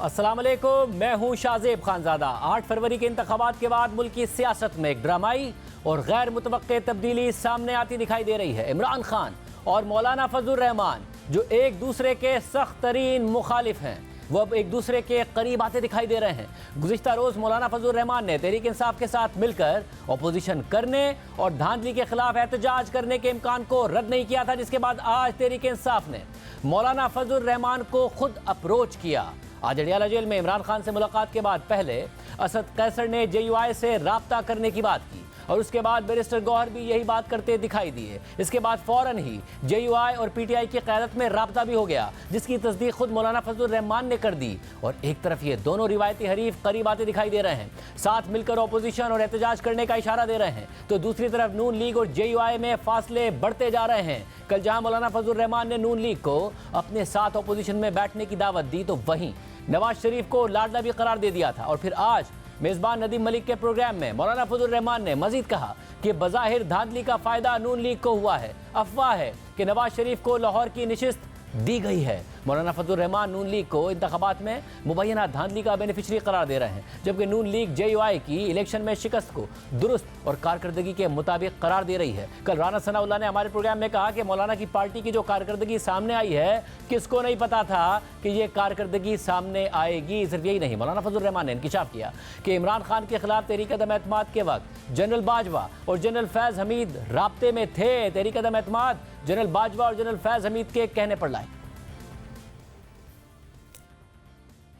अस्सलाम वालेकुम, मैं हूं शाहजेब खानजादा। 8 फरवरी के इंतखाबात के बाद मुल्क की सियासत में एक ड्रामाई और गैर मुतवक्के तब्दीली सामने आती दिखाई दे रही है। इमरान खान और मौलाना फजल रहमान जो एक दूसरे के सख्त तरीन मुखालिफ हैं, वो अब एक दूसरे के करीब आते दिखाई दे रहे हैं। गुज़िश्ता रोज़ मौलाना फजल रहमान ने तहरीक इंसाफ के साथ मिलकर अपोजिशन करने और धांधली के खिलाफ एहतजाज करने के इम्कान को रद्द नहीं किया था, जिसके बाद आज तहरीक इंसाफ ने मौलाना फजल रहमान को खुद अप्रोच किया। आज अडियाला जेल में इमरान खान से मुलाकात के बाद पहले असद कैसर ने JUI से राब्ता करने की बात की और उसके बाद बैरिस्टर गौहर भी यही बात करते दिखाई दिए। इसके बाद फौरन ही JUI और PTI की क़यादत में राब्ता भी हो गया, जिसकी तस्दीक खुद मौलाना फजल रहमान ने कर दी। और एक तरफ ये दोनों रिवायती हरीफ करीब आते दिखाई दे रहे हैं, साथ मिलकर अपोजिशन और एहतजाज करने का इशारा दे रहे हैं, तो दूसरी तरफ नून लीग और JUI में फासले बढ़ते जा रहे हैं। कल जहाँ मौलाना फजल रहमान ने नून लीग को अपने साथ अपोजिशन में बैठने की दावत दी, तो वहीं नवाज शरीफ को लाडला भी करार दे दिया था। और फिर आज मेज़बान नदीम मलिक के प्रोग्राम में मौलाना फजल रहमान ने मजीद कहा कि बज़ाहिर धांधली का फ़ायदा नून लीग को हुआ है। अफवाह है कि नवाज शरीफ को लाहौर की नशिस्त दी गई है। मौलाना फजल रहमान नून लीग को इंतखाबात में मुबैना धांधली का बेनिफिशरी करार दे रहे हैं, जबकि नून लीग JUI की इलेक्शन में शिकस्त को दुरुस्त और कारकर्दगी के मुताबिक करार दे रही है। कल राना सनाउल्लाह ने हमारे प्रोग्राम में कहा कि मौलाना की पार्टी की जो कारकर्दगी सामने आई है, किसको नहीं पता था कि ये कारकर्दगी सामने आएगी। सिर्फ यही नहीं, मौलाना फजल रहमान ने इंकिशाफ किया कि इमरान खान के खिलाफ तहरीक अदम एतमाद के वक्त जनरल बाजवा और जनरल फैज़ हमीद राब्ते में थे। तहरीक अदम एतमाद जनरल बाजवा और जनरल फैज़ हमीद के कहने पर लाए।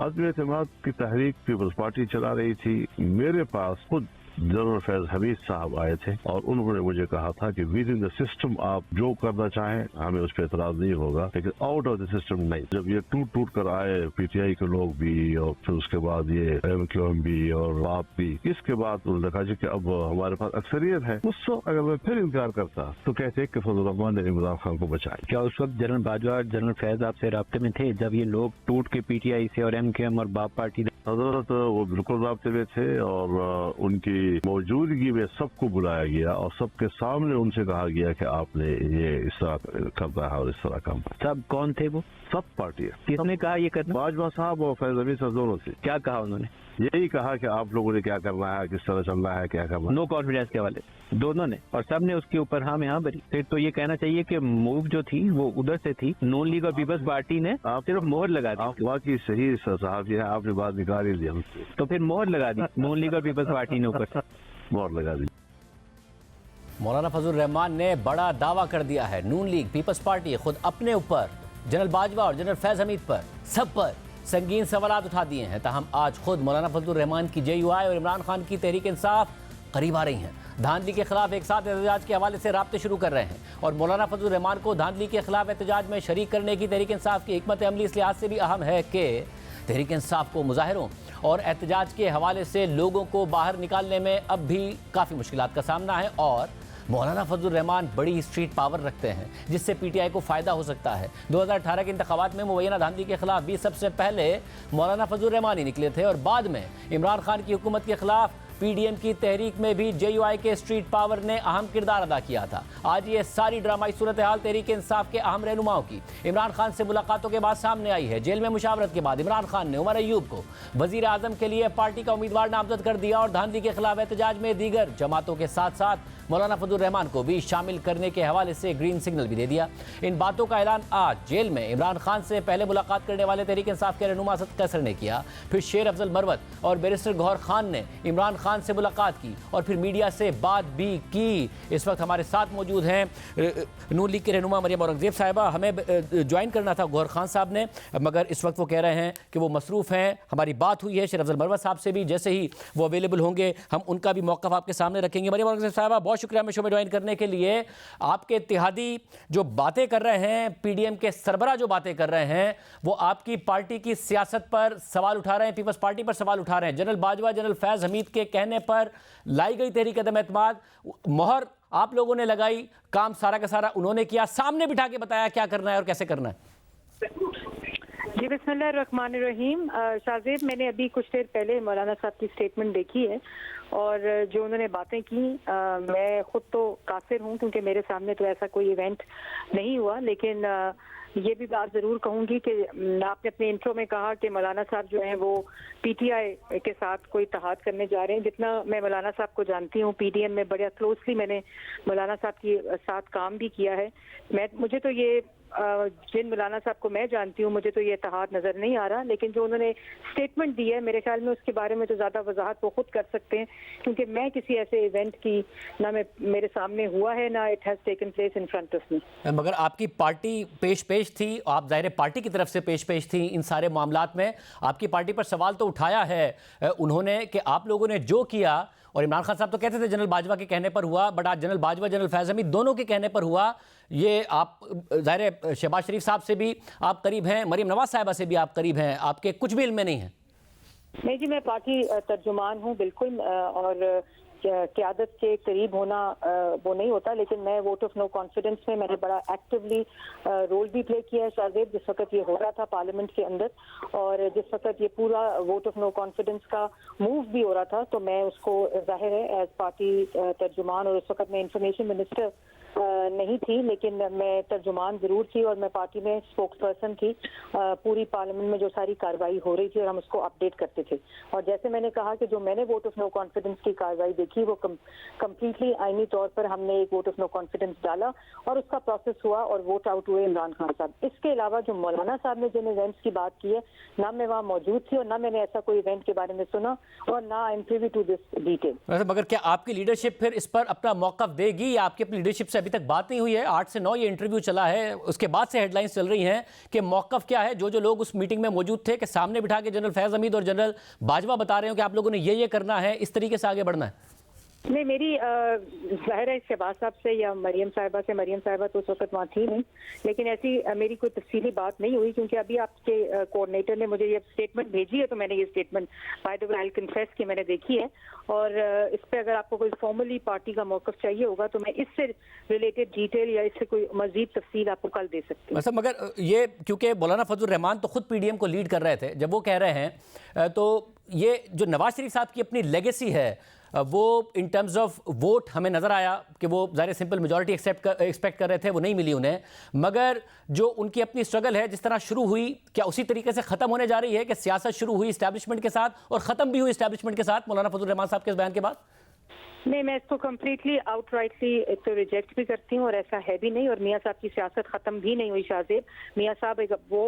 अदम एतमाद की तहरीक पीपल्स पार्टी चला रही थी। मेरे पास खुद जनरल फैज हमीद साहब आए थे और उन्होंने मुझे कहा था कि विद इन द सिस्टम आप जो करना चाहें हमें उस पर एतराज नहीं होगा, लेकिन आउट ऑफ द सिस्टम नहीं। जब ये टूट कर आए PTI के लोग भी और फिर उसके बाद ये MQM भी और आप भी, इसके बाद उन्होंने कहा कि अब हमारे पास अक्सरियत है। उस वक्त अगर मैं फिर इनकार करता तो कहते कि फजल रहमान ने इमरान खान को बचाया। क्या उस वक्त जनरल बाजवा और जनरल फैज आपसे राब्ते में थे जब ये लोग टूट के PTI से और MQM और बाप पार्टी? हजरत वो बिल्कुल राब्ते में थे और उनकी मौजूदगी में सबको बुलाया गया और सबके सामने उनसे कहा गया कि आपने ये इस तरह करता है और इस तरह काम। सब कौन थे वो? सब पार्टियां। किसने कहा ये करना? बाजवा साहब और फैज हमीद साहब दोनों से। क्या कहा उन्होंने? यही कहा कि आप लोगों ने क्या करना है, किस तरह चलना है, क्या करना। नो कॉन्फिडेंस के वाले दोनों ने, और सब ने उसके ऊपर हाँ में हाँ भरी। फिर तो ये कहना चाहिए कि मूव जो थी वो उधर से थी, नून लीग और पीपल्स पार्टी ने सिर्फ मोहर लगा दी। आप वाकई सही साहब है, आपने बात निकाल ही लिया। तो फिर मोहर लगा दी नून लीग और पीपल्स पार्टी ने ऊपर मोहर लगा दी। मौलाना फजल रहमान ने बड़ा दावा कर दिया है, नून लीग पीपल्स पार्टी खुद अपने ऊपर जनरल बाजवा और जनरल फैज हमीद पर सब पर संगीन सवालात उठा दिए हैं। ताहम आज खुद मौलाना फजल रहमान की JUI और इमरान खान की तहरीक इंसाफ करीब आ रही हैं। धांधली के खिलाफ एक साथ एहतजाज के हवाले से राब्ते शुरू कर रहे हैं और मौलाना फजल रहमान को धांधली के खिलाफ एहतजाज में शरीक करने की तहरीक इंसाफ की हिकमत अमली इस लिहाज से भी अहम है कि तहरीक इंसाफ को मुजाहिरों और एहतजाज के हवाले से लोगों को बाहर निकालने में अब भी काफ़ी मुश्किलात का सामना है और मौलाना फजल रहमान बड़ी स्ट्रीट पावर रखते हैं, जिससे PTI को फ़ायदा हो सकता है। 2018 के इंतखाबात में मुबैना धांधली के खिलाफ भी सबसे पहले मौलाना फजल रहमान ही निकले थे और बाद में इमरान खान की हुकूमत के खिलाफ PDM की तहरीक में भी JUI के स्ट्रीट पावर ने अहम किरदार अदा किया था। आज ये सारी ड्रामाई सूरत हाल तहरीक इंसाफ के अहम रहनुमाओं की इमरान खान से मुलाकातों के बाद सामने आई है। जेल में मुशावरत के बाद इमरान खान ने उमर अयूब को वजीर आजम के लिए पार्टी का उम्मीदवार नामजद कर दिया और धांधली के खिलाफ एहतजाज में दीगर जमातों के साथ साथ मौलाना फजल रहमान को भी शामिल करने के हवाले से ग्रीन सिग्नल भी दे दिया। इन बातों का ऐलान आज जेल में इमरान खान से पहले मुलाकात करने वाले तहरीक इंसाफ के रहनुमा असद कैसर ने किया। फिर शेर अफजल मरवत और बैरिस्टर गौहर खान ने इमरान खान से मुलाकात की और फिर मीडिया से बात भी की। इस वक्त हमारे साथ मौजूद हैं नून लीग के रहनुमा मरियम औरंगजेब साहिबा। हमें ज्वाइन करना था गौहर खान साहब ने, मगर इस वक्त वो कह रहे हैं कि वो मसरूफ़ हैं। हमारी बात हुई है शेर अफजल मरवत साहब से भी, जैसे ही वो अवेलेबल होंगे हम उनका भी मौक़िफ़ आपके सामने रखेंगे। मरियम औरंगजेब साहिबा, बहुत शुक्रिया हमें शो में ज्वाइन करने के लिए। आपके इत्तेहादी जो बातें कर रहे हैं, PDM के सरबरा जो बातें कर रहे हैं, वो आपकी पार्टी की सियासत पर सवाल उठा रहे हैं, पीपल्स पार्टी पर सवाल उठा रहे हैं। जनरल बाजवा, जनरल फैज़ हमीद के कहने पर लाई गई तहरीक अदम एतमाद, मोहर आप लोगों ने लगाई, काम सारा का सारा उन्होंने किया, सामने बिठा के बताया क्या करना है और कैसे करना है। जी बिस्मिल्लाहिर्रहमानिर्रहीम। शाहजेब, मैंने अभी कुछ देर पहले मौलाना साहब की स्टेटमेंट देखी है और जो उन्होंने बातें की, मैं खुद तो काफिर हूँ क्योंकि मेरे सामने तो ऐसा कोई इवेंट नहीं हुआ, लेकिन ये भी बात जरूर कहूंगी कि आपने अपने इंट्रो में कहा कि मौलाना साहब जो हैं वो पीटीआई के साथ कोई इत्तेहाद करने जा रहे हैं। जितना मैं मौलाना साहब को जानती हूँ, पीडीएम में बड़ा क्लोजली मैंने मौलाना साहब के साथ काम भी किया है। मुझे तो ये जिन मौलाना साहब को मैं जानती हूँ, मुझे तो ये इत्तेहाद नजर नहीं आ रहा, लेकिन जो उन्होंने स्टेटमेंट दी है मेरे ख्याल में उसके बारे में तो ज्यादा वजाहत वो खुद कर सकते हैं, क्योंकि मैं किसी ऐसे इवेंट की ना मेरे सामने हुआ है ना it has taken place in front of me. मगर आपकी पार्टी पेश थी, आप ज़ाहिर पार्टी की तरफ से पेश थी इन सारे मामलात में। आपकी पार्टी पर सवाल तो उठाया है उन्होंने कि आप लोगों ने जो किया, और इमरान खान साहब तो कहते थे जनरल बाजवा के कहने पर हुआ, बट आज जनरल बाजवा जनरल फैज़ हमीद दोनों के कहने पर हुआ। ये आप ज़ाहिर शहबाज शरीफ साहब से भी आप करीब हैं, मरीम नवाज साहिबा से भी आप करीब हैं, आपके कुछ भी इल्म में नहीं है? नहीं जी, मैं पार्टी तर्जुमान हूँ बिल्कुल, और क़यादत के करीब होना वो नहीं होता, लेकिन मैं वोट ऑफ नो कॉन्फिडेंस में मैंने बड़ा एक्टिवली रोल भी प्ले किया है शाहजेब, जिस वक्त ये हो रहा था पार्लियामेंट के अंदर, और जिस वक्त ये पूरा वोट ऑफ नो कॉन्फिडेंस का मूव भी हो रहा था, तो मैं उसको जाहिर है एज पार्टी तर्जुमान, और उस वक्त मैं इंफॉर्मेशन मिनिस्टर नहीं थी, लेकिन मैं तर्जुमान जरूर थी और मैं पार्टी में स्पोक्स पर्सन थी। पूरी पार्लियामेंट में जो सारी कार्रवाई हो रही थी और हम उसको अपडेट करते थे, और जैसे मैंने कहा कि जो मैंने वोट ऑफ नो कॉन्फिडेंस की कार्रवाई देखी वो कम्प्लीटली आईनी तौर पर हमने एक वोट ऑफ नो कॉन्फिडेंस डाला और उसका प्रोसेस हुआ और वोट आउट हुए इमरान खान साहब। इसके अलावा जो मौलाना साहब ने जिन इवेंट्स की बात की है, ना मैं वहाँ मौजूद थी और ना मैंने ऐसा कोई इवेंट के बारे में सुना, और ना I am privy to this detail. मगर क्या आपकी लीडरशिप फिर इस पर अपना मौक़िफ़ देगी, या आपकी अपनी लीडरशिप से अभी तक बात नहीं हुई है? 8 से 9 ये इंटरव्यू चला है, उसके बाद से हेडलाइंस चल रही हैं कि मौक़िफ़ क्या है? जो लोग उस मीटिंग में मौजूद थे, कि सामने बिठा के जनरल फैज़ हमीद और जनरल बाजवा बता रहे हो कि आप लोगों ने ये करना है, इस तरीके से आगे बढ़ना है? नहीं, मेरी जाहिर है शहबाज साहब से या मरियम साहिबा तो उस वक्त वहाँ थी नहीं, लेकिन ऐसी मेरी कोई तफसीली बात नहीं हुई, क्योंकि अभी आपके कोऑर्डिनेटर ने मुझे ये स्टेटमेंट भेजी है, तो मैंने ये statement by the way I confess कि मैंने देखी है, और इस पे अगर आपको कोई फॉर्मली पार्टी का मौक़िफ़ चाहिए होगा तो मैं इससे रिलेटेड डिटेल या इससे कोई मजीद तफसील आपको कल दे सकती हूँ। मगर ये क्योंकि मौलाना फजल रहमान तो खुद पीडीएम को लीड कर रहे थे, जब वो कह रहे हैं तो ये जो नवाज शरीफ साहब की अपनी लेगेसी है वो इन टर्म्स ऑफ वोट हमें नज़र आया कि वो ज़ाहिर सिंपल मेजॉरिटी एक्सपेक्ट कर रहे थे, वो नहीं मिली उन्हें, मगर जो उनकी अपनी स्ट्रगल है जिस तरह शुरू हुई, क्या उसी तरीके से ख़त्म होने जा रही है कि सियासत शुरू हुई इस्टेब्लिशमेंट के साथ और ख़त्म भी हुई इस्टेब्लिशमेंट के साथ मौलाना फजल रहमान साहब के इस बयान के बाद? नहीं, मैं इसको कम्प्लीटली आउटराइटली तो रिजेक्ट भी करती हूँ, और ऐसा है भी नहीं, और मियाँ साहब की सियासत ख़त्म भी नहीं हुई शाहजेब। मियाँ साहब एक वो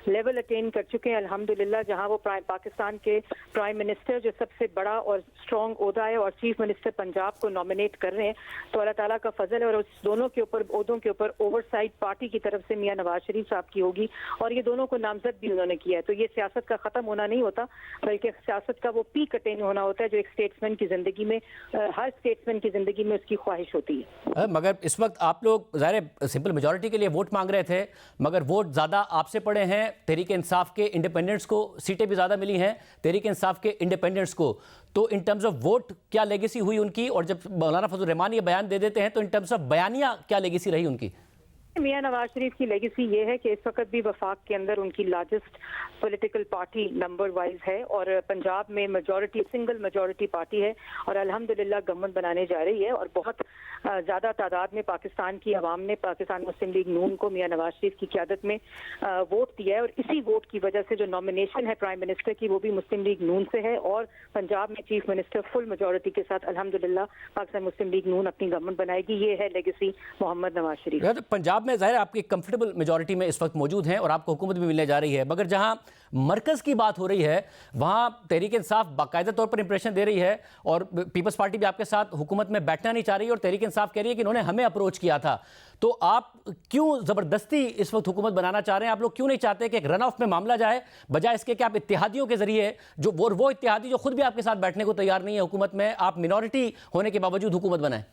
लेवल अटेन कर चुके हैं अल्हम्दुलिल्लाह, जहाँ वो पाकिस्तान के प्राइम मिनिस्टर, जो सबसे बड़ा और स्ट्रॉन्ग ओहदा है, और चीफ मिनिस्टर पंजाब को नॉमिनेट कर रहे हैं, तो अल्लाह ताला का फजल है, और उस दोनों के ऊपर ओहदों के ऊपर ओवरसाइट पार्टी की तरफ से मियाँ नवाज शरीफ साहब की होगी, और ये दोनों को नामजद भी उन्होंने किया है। तो ये सियासत का ख़त्म होना नहीं होता, बल्कि सियासत का वो पीक अटेन होना होता है, जो एक स्टेट्समैन की ज़िंदगी में हर स्टेट्समैन की जिंदगी में उसकी ख्वाहिश होती है। मगर इस वक्त आप लोग ज़ाहिर सिंपल मेजॉरिटी के लिए वोट मांग रहे थे, मगर वोट ज़्यादा आपसे पड़े हैं तहरीक इंसाफ के इंडिपेंडेंट्स को, सीटें भी ज़्यादा मिली हैं तहरीक इंसाफ के इंडिपेंडेंट्स को, तो इन टर्म्स ऑफ वोट क्या लेगेसी हुई उनकी? और जब मौलाना फजल रहमान ये बयान दे देते हैं तो इन टर्म्स ऑफ बयानिया क्या लेगेसी रही उनकी? मियाँ नवाज शरीफ की लेगेसी ये है कि इस वक्त भी वफाक के अंदर उनकी largest political party number wise है, और पंजाब में मेजॉरिटी सिंगल मेजॉरिटी पार्टी है, और अल्हम्दुलिल्लाह गवर्नमेंट बनाने जा रही है, और बहुत ज़्यादा तादाद में पाकिस्तान की आवाम ने पाकिस्तान मुस्लिम लीग नून को मियाँ नवाज शरीफ की क़यादत में वोट दिया है, और इसी वोट की वजह से जो नॉमिनेशन है प्राइम मिनिस्टर की वो भी मुस्लिम लीग नून से है, और पंजाब में चीफ मिनिस्टर फुल मेजॉरिटी के साथ अल्हम्दुलिल्लाह पाकिस्तान मुस्लिम लीग नून अपनी गवर्नमेंट बनाएगी। ये है लेगेसी मोहम्मद नवाज शरीफ। पंजाब में ज़ाहिर आपकी कंफर्टेबल मेजॉरिटी में इस वक्त मौजूद हैं और आपको हुकूमत भी मिलने जा रही है, मगर जहां मरकज़ की बात हो रही है वहां तहरीक इंसाफ बाकायदा तौर पर इंप्रेशन दे रही है, और पीपल्स पार्टी भी आपके साथ हुकूमत में बैठना नहीं चाह रही, और तहरीक इंसाफ कह रही है कि इन्होंने हमें अप्रोच किया था। तो आप क्यों ज़बरदस्ती इस वक्त हुकूमत बनाना चाह रहे हैं? आप लोग क्यों नहीं चाहते कि एक रन ऑफ में मामला जाए, बजाय इसके कि आप इत्तेहादियों के जरिए, जो वो इत्तेहादी जो खुद भी आपके साथ बैठने को तैयार नहीं है हुकूमत में, आप मिनॉरिटी होने के बावजूद हुकूमत बनाएं?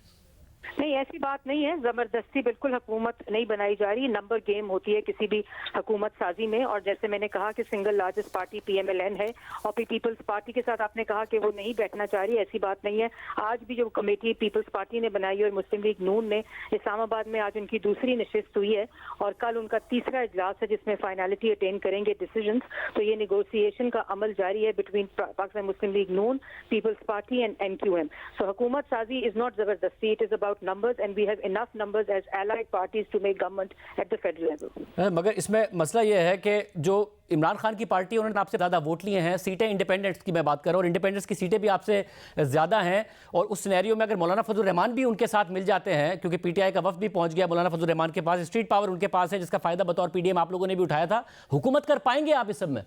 नहीं, ऐसी बात नहीं है, जबरदस्ती बिल्कुल हुकूमत नहीं बनाई जा रही। नंबर गेम होती है किसी भी हुकूमत साजी में, और जैसे मैंने कहा कि सिंगल लार्जेस्ट पार्टी PMLN है, और पीपल्स पार्टी के साथ आपने कहा कि वो नहीं बैठना चाह रही, ऐसी बात नहीं है। आज भी जो कमेटी पीपल्स पार्टी ने बनाई और मुस्लिम लीग नून ने, इस्लामाबाद में आज उनकी दूसरी नशिस्त हुई है, और कल उनका तीसरा इजलास है जिसमें फाइनलिटी अटेन करेंगे डिसीजंस। तो ये निगोसिएशन का अमल जारी है बिटवीन पाकिस्तान मुस्लिम लीग नून, People's Party and MQM। So हुकूमत साजी इज नॉट जबरदस्ती, it is about numbers and we have enough numbers as allied parties to make government at the federal level. मगर इसमें मसला ये है कि जो इमरान खान की पार्टी उन्होंने आपसे ज़्यादा वोट लिए हैं, सीटें इंडिपेंडेंट्स की मैं बात कर रहा हूँ, और इंडिपेंडेंट्स की सीटें भी आपसे ज़्यादा हैं, और उस सिनेरियो में अगर मौलाना फजल रहमान भी उनके साथ मिल जाते हैं, क्योंकि पीटीआई का वफ्द भी पहुंच गया मौलाना फजल रहमान के पास, स्ट्रीट पावर उनके पास है जिसका फायदा बतौर पीडीएम आप लोगों ने भी उठाया था, हुकूमत कर पाएंगे आप इस सब में?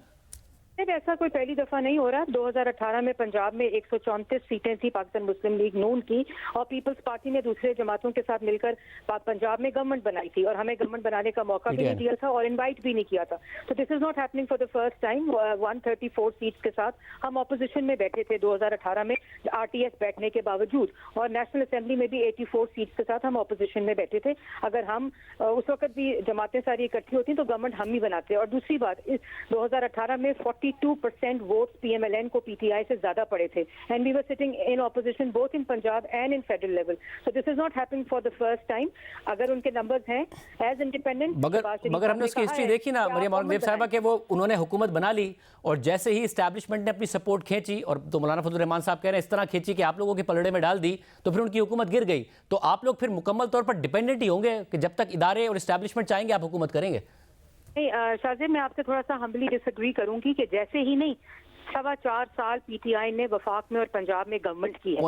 ऐसा कोई पहली दफा नहीं हो रहा। 2018 में पंजाब में 134 सीटें थी पाकिस्तान मुस्लिम लीग नून की, और पीपल्स पार्टी ने दूसरे जमातों के साथ मिलकर पंजाब में गवर्नमेंट बनाई थी, और हमें गवर्नमेंट बनाने का मौका भी नहीं दिया था और इनवाइट भी नहीं किया था। तो this is not happening for the first time. 134 seats के साथ हम ऑपोजिशन में बैठे थे 2018 में आरटीएस बैठने के बावजूद, और नेशनल असेंबली में भी 84 सीट्स के साथ हम ऑपोजिशन में बैठे थे। अगर हम उस वक्त भी जमातें सारी इकट्ठी होती तो गवर्नमेंट हम ही बनाते। और दूसरी बात, 2018 में 42% वोट्स पीएमएलएन को पीटीआई से ज्यादा पड़े थे, and we were sitting in opposition both in Punjab and in federal level. So this is not happening for the first time. अगर उनके नंबर्स हैं एज इंडिपेंडेंट, मगर हमने उसकी हिस्ट्री देखी ना मरियम औरंगजेब साहिबा के, वो उन्होंने हुकूमत बना ली और जैसे ही एस्टैब्लिशमेंट ने अपनी सपोर्ट खींची, और तो मौलाना फजल रहमान साहब कह रहे हैं इस तरह खींची कि आप लोगों के पलड़े में डाल दी, तो फिर उनकी हुकूमत गिर गई। तो आप लोग फिर मुकम्मल तौर पर डिपेंडेंट ही होंगे कि जब तक इदारे और एस्टैब्लिशमेंट चाहेंगे आप हुकूमत करेंगे? नहीं शाहजेब, मैं आपसे थोड़ा सा हम्बली डिसएग्री करूंगी कि जैसे ही नहीं, 4.25 साल पीटीआई ने वफाक में और पंजाब में गवर्नमेंट की है।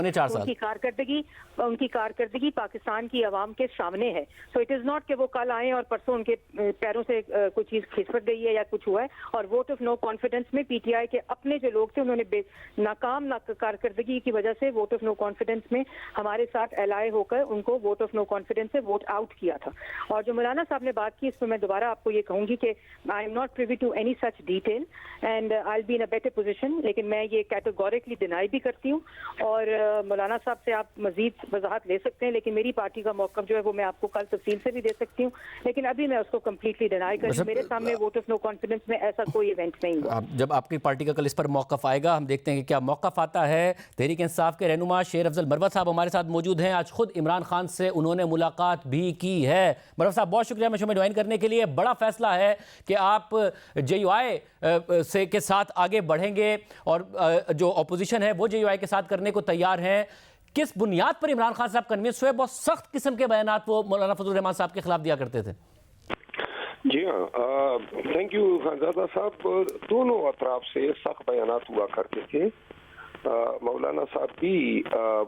उनकी कारकर्दगी पाकिस्तान की आवाम के सामने है। सो इट इज नॉट कि वो कल आए और परसों उनके पैरों से कुछ चीज खिसक गई है या कुछ हुआ है। और वोट ऑफ नो कॉन्फिडेंस में पीटीआई के अपने जो लोग थे उन्होंने नाकाम कारकर्दगी की वजह से वोट ऑफ नो कॉन्फिडेंस में हमारे साथ एलाय होकर उनको वोट ऑफ नो कॉन्फिडेंस से वोट आउट किया था। और जो मौलाना साहब ने बात की, इसमें मैं दोबारा आपको ये कहूंगी कि I am not privy to any such detail and I will be in a better position, लेकिन मैं ये कैटेगोरिकली डिनाई भी करती हूँ। और मौलाना साहब से आप मजीद वजाहत ले सकते हैं, लेकिन मेरी पार्टी का मौक़िफ़ जो है वो मैं आपको कल तफसील से भी दे सकती हूँ, लेकिन अभी मैं उसको कम्प्लीटली डिनाई कर रही हूँ। मेरे सामने वोट ऑफ नो कॉन्फिडेंस में ऐसा कोई इवेंट नहीं हुआ। जब आपकी पार्टी का कल इस पर मौक़िफ़ आएगा, हम देखते हैं कि क्या मौक़िफ़ आता है। तहरीक इंसाफ के रहनुमा शेर अफजल मरवत साहब हमारे साथ मौजूद हैं। आज खुद इमरान खान से उन्होंने मुलाकात भी की है। मरवत साहब, बहुत शुक्रिया शो में ज्वाइन करने के लिए। बड़ा फैसला है कि आप JUI से के साथ आगे बढ़ेंगे और जो ऑपोजिशन है वो JUI के साथ करने को तैयार हैं। किस बुनियाद पर इमरान खान साहब कन्विंस हुए? बहुत सख्त किस्म के बयानात वो मौलाना फजल रहमान साहब के खिलाफ दिया करते थे। जी हाँ, थैंक यू खानजादा साहब। दोनों अतराफ से सख्त बयानात हुआ करते थे। मौलाना साहब भी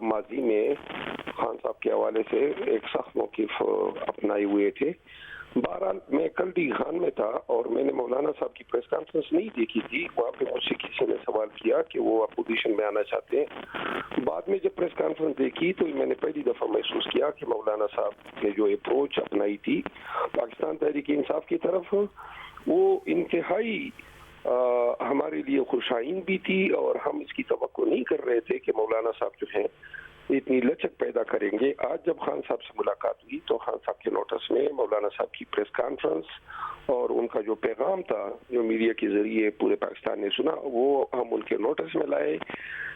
माजी में खान साहब के हवाले से एक सख्त मौक़िफ़ अपनाए हुए थे। बहरहाल मैं कल दी खान में था और मैंने मौलाना साहब की प्रेस कॉन्फ्रेंस नहीं देखी थी। वहाँ पे मुझसे किसी ने सवाल किया कि वो अपोजिशन में आना चाहते हैं। बाद में जब प्रेस कॉन्फ्रेंस देखी तो मैंने पहली दफ़ा महसूस किया कि मौलाना साहब ने जो अप्रोच अपनाई थी पाकिस्तान तहरीक इंसाफ की तरफ, वो इंतहाई हमारे लिए खुशाइन भी थी, और हम इसकी तवक्को नहीं कर रहे थे कि मौलाना साहब जो हैं इतनी लचक पैदा करेंगे। आज जब खान साहब से मुलाकात हुई तो खान साहब के नोटिस में मौलाना साहब की प्रेस कॉन्फ्रेंस और उनका जो पैगाम था जो मीडिया के जरिए पूरे पाकिस्तान ने सुना, वो हम उनके नोटिस में लाए,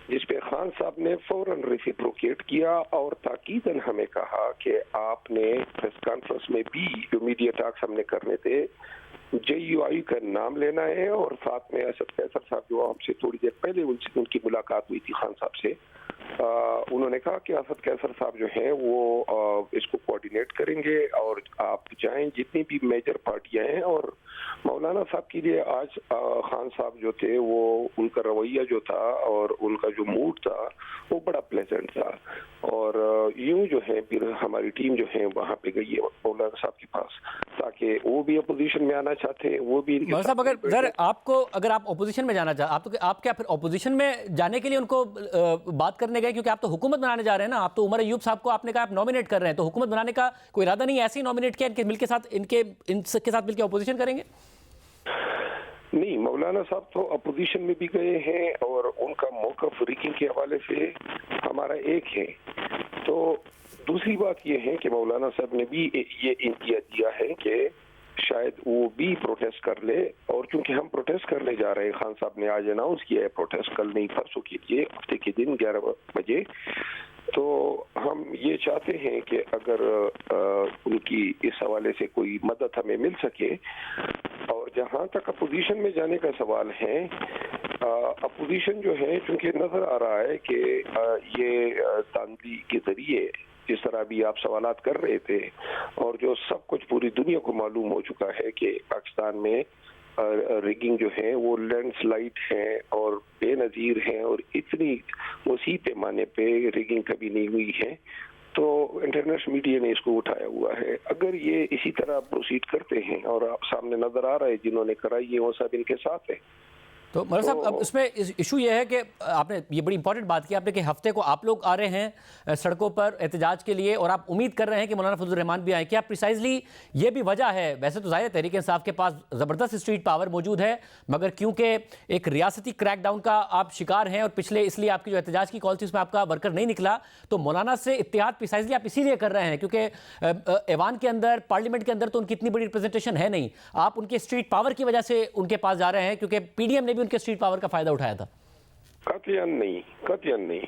जिस पे खान साहब ने फौरन रेसिप्रोकेट किया और ताकीदन हमें कहा कि आपने प्रेस कॉन्फ्रेंस में भी जो मीडिया टॉक्स हमने करने थे JUI का नाम लेना है, और साथ में असद कैसर साहब जो हमसे थोड़ी देर पहले उनकी मुलाकात हुई थी खान साहब से, उन्होंने कहा कि असद कैसर साहब जो हैं वो इसको कोऑर्डिनेट करेंगे और आप जाएं जितनी भी मेजर पार्टियां हैं। और मौलाना साहब के लिए आज खान साहब जो थे वो उनका रवैया जो था और उनका जो मूड था वो बड़ा प्लेजेंट था। और यूं जो है फिर हमारी टीम जो है वहाँ पे गई है मौलाना साहब के पास, ताकि वो भी अपोजिशन में आना चाहते हैं, वो भी साहब अगर आप अपोजिशन में जाना चाहते, आप क्या फिर अपोजिशन में जाने के लिए उनको बात करने गए? क्योंकि आप तो हुकूमत बनाने जा रहे हैं ना, आप तो उमर अयूब साहब को आपने कहा आप नॉमिनेट कर रहे हैं, तो हुकूमत बनाने का कोई इरादा नहीं है? ऐसे ही नॉमिनेट किया इनके साथ मिलकर अपोजिशन करेंगे? नहीं, मौलाना साहब तो अपोजिशन में भी गए हैं और उनका मौक़िफ़ रिगिंग के हवाले से हमारा एक है। तो दूसरी बात यह है कि मौलाना साहब ने भी ये इंदिया दिया है कि शायद वो भी प्रोटेस्ट कर ले, और चूंकि हम प्रोटेस्ट करने जा रहे हैं, खान साहब ने आज अनाउंस किया है प्रोटेस्ट कल नहीं परसों के लिए, हफ्ते के दिन 11 बजे, तो हम ये चाहते हैं कि अगर उनकी इस हवाले से कोई मदद हमें मिल सके। और जहाँ तक अपोजिशन में जाने का सवाल है अपोजिशन जो है, चूंकि नजर आ रहा है कि ये धांधली के जरिए जिस तरह भी आप सवालात कर रहे थे और जो सब कुछ पूरी दुनिया को मालूम हो चुका है कि पाकिस्तान में रिगिंग जो है वो लैंडस्लाइड है और बेनजीर है और इतनी वसी पैमाने पे रिगिंग कभी नहीं हुई है, तो इंटरनेशनल मीडिया ने इसको उठाया हुआ है। अगर ये इसी तरह प्रोसीड करते हैं और आप सामने नजर आ रहा है जिन्होंने कराई है वो सब इनके साथ है। तो मौलाना साहब, अब इसमें इशू ये है कि आपने ये बड़ी इंपॉर्टेंट बात की आपने कि हफ्ते को आप लोग आ रहे हैं सड़कों पर एहतजाज के लिए और आप उम्मीद कर रहे हैं कि मौलाना फजलुर रहमान भी आए। क्या प्रिसाइजली ये भी वजह है? वैसे तो जाहिर तहरीक इंसाफ के पास ज़बरदस्त स्ट्रीट पावर मौजूद है, मगर क्योंकि एक रियासती क्रैकडाउन का आप शिकार हैं और पिछले इसलिए आपकी जो एहतजाज की कॉल थी उसमें आपका वर्कर नहीं निकला, तो मौलाना से इत्तेहाद प्रिसाइजली आप इसीलिए कर रहे हैं क्योंकि ऐवान के अंदर, पार्लियामेंट के अंदर तो उनकी इतनी बड़ी रिप्रेजेंटेशन है नहीं, आप उनके स्ट्रीट पावर की वजह से उनके पास जा रहे हैं क्योंकि पीडीएम ने भी उनके स्ट्रीट पावर का फायदा उठाया था? कतईन नहीं।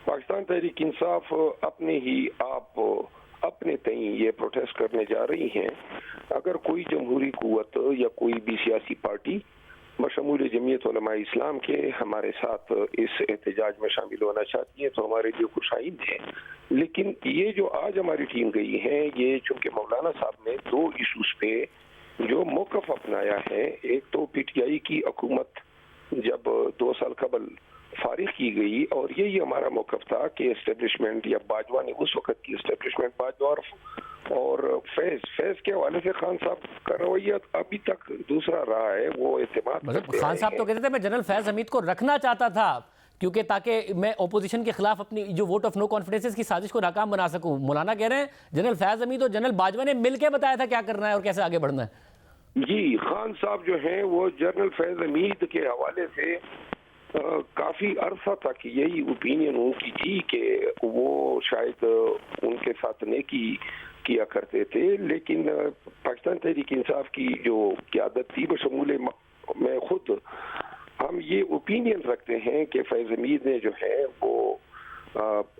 पाकिस्तान तहरीक इंसाफ अपने ही आप अपने तई ये प्रोटेस्ट करने जा रही हैं। अगर कोई जमहूरी कुव्वत या कोई भी सियासी पार्टी बशमूल जमीयत उलमा इस्लाम के हमारे साथ इस एहतजाज में शामिल होना चाहती है तो हमारे लिए खुशाइंद है। लेकिन ये जो आज हमारी टीम गई है, ये चूंकि मौलाना साहब ने 2 इशूज पे जो मौक़िफ़ अपनाया है, एक तो पीटीआई की हुकूमत जब 2 साल कबल फारिग की गई और यही हमारा मौक़िफ़ था कि एस्टेब्लिशमेंट या बाजवा ने उस वक्त की एस्टेब्लिशमेंट बाजवा और फैज के हवाले से खान साहब का रवैया अभी तक दूसरा रहा है। वो एतमाद मतलब खान साहब तो कहते थे मैं जनरल फैज हमीद को रखना चाहता था क्योंकि ताकि मैं ओपोजिशन के खिलाफ अपनी जो वोट ऑफ नो कॉन्फिडेंस की साजिश को नाकाम बना सकूं। मौलाना कह रहे हैं जनरल फैज हमीद और जनरल बाजवा ने मिलकर बताया था क्या करना है और कैसे आगे बढ़ना है। जी, खान साहब जो हैं वो जनरल फैज हमीद के हवाले से काफी अरसा तक यही ओपिनियन उनकी थी कि वो शायद उनके साथ नेकी किया करते थे, लेकिन पाकिस्तान तहरीक इंसाफ की जो क़यादत थी बशमूल में खुद हम ये ओपिनियन रखते हैं कि फैज हमीद ने जो है वो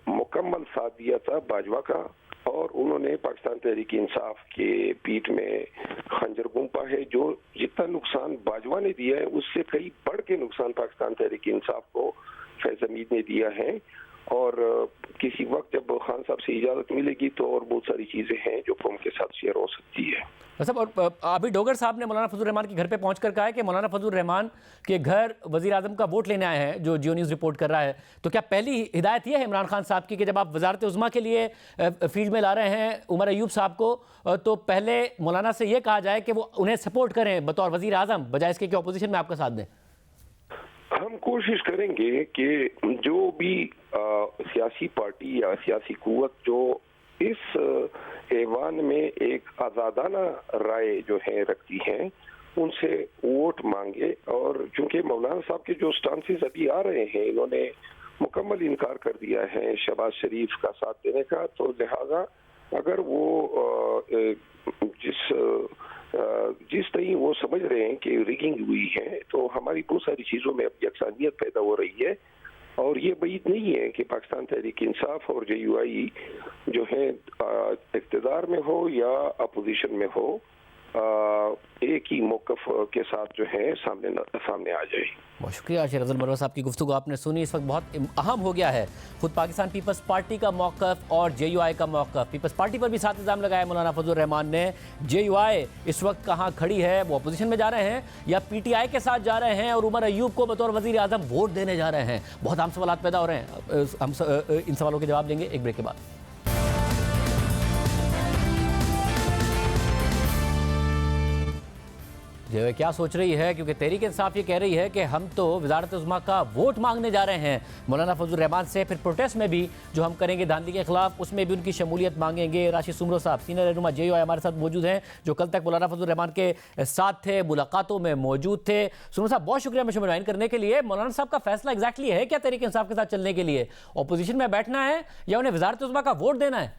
मुकम्मल साथ दिया था बाजवा का और उन्होंने पाकिस्तान तहरीक इंसाफ के पीठ में खंजर घूंपा है। जो जितना नुकसान बाजवा ने दिया है उससे कई बढ़ के नुकसान पाकिस्तान तहरीक इंसाफ को फैज हमीद ने दिया है और किसी वक्त जब खान साहब से इजाज़त मिलेगी तो और बहुत सारी चीज़ें हैं जो कौम के साथ शेयर हो सकती है। सब और अभी डोगर साहब ने मौलाना फजलुर रहमान के घर पे पहुंचकर कहा है कि मौलाना फजलुर रहमान के घर वज़ीर आज़म का वोट लेने आए हैं, जो जियो न्यूज़ रिपोर्ट कर रहा है। तो क्या पहली हिदायत ये है इमरान खान साहब की कि जब आप वज़ारत उज़्मा के लिए फील्ड में ला रहे हैं उमर अयूब साहब को, तो पहले मौलाना से ये कहा जाए कि वो उन्हें सपोर्ट करें बतौर वज़ीर आज़म, बजाय इसके कि अपोजिशन में आपका साथ दें? हम कोशिश करेंगे कि जो भी सियासी पार्टी या सियासी कुव्वत जो इस ऐवान में एक आज़ादाना राय जो है रखती हैं उनसे वोट मांगे। और चूंकि मौलाना साहब के जो स्टांसेस अभी आ रहे हैं, इन्होंने मुकम्मल इनकार कर दिया है शहबाज शरीफ का साथ देने का, तो लिहाजा अगर वो जिस तरह वो समझ रहे हैं कि रिगिंग हुई है तो हमारी बहुत सारी चीज़ों में अब यकसानियत पैदा हो रही है और ये बात नहीं है कि पाकिस्तान तहरीक इंसाफ और JUI जो है इक़्तिदार में हो या अपोजिशन में हो, एक ही मौक़िफ़ के साथ जो है सामने आ जाए। बहुत शुक्रिया शेर अफजल मरवा साहब की गुफ्तगू आपने सुनी। इस वक्त बहुत अहम हो गया है खुद पाकिस्तान पीपल्स पार्टी का मौक़िफ़ और JUI का मौक़िफ़। पीपल्स पार्टी पर भी साथ इल्ज़ाम लगाया मौलाना फजलुर रहमान ने। JUI इस वक्त कहाँ खड़ी है? वो अपोजिशन में जा रहे हैं या PTI के साथ जा रहे हैं और उमर अयूब को बतौर वज़ीर आज़म वोट देने जा रहे हैं? बहुत अहम सवाल पैदा हो रहे हैं। हम इन सवालों के जवाब देंगे एक ब्रेक के बाद। जो क्या सोच रही है, क्योंकि तहरीक इंसाफ ये कह रही है कि हम तो वज़ारत उज़्मा का वोट मांगने जा रहे हैं मौलाना फजलुर रहमान से, फिर प्रोटेस्ट में भी जो हम करेंगे धांधली के खिलाफ उसमें भी उनकी शमूलियत मांगेंगे। राशिद सुमरो साहब सीनियर रहनुमा JUI हमारे साथ मौजूद हैं, जो कल तक मौलाना फजलुर रहमान के साथ थे, मुलाकातों में मौजूद थे। सुमरो साहब बहुत शुक्रिया मुझे ज्वाइन करने के लिए। मौलाना साहब का फैसला एग्जैक्टली है क्या तहरीक इंसाफ के साथ चलने के लिए? अपोजिशन में बैठना है या उन्हें वज़ारत उज़्मा का वोट देना है?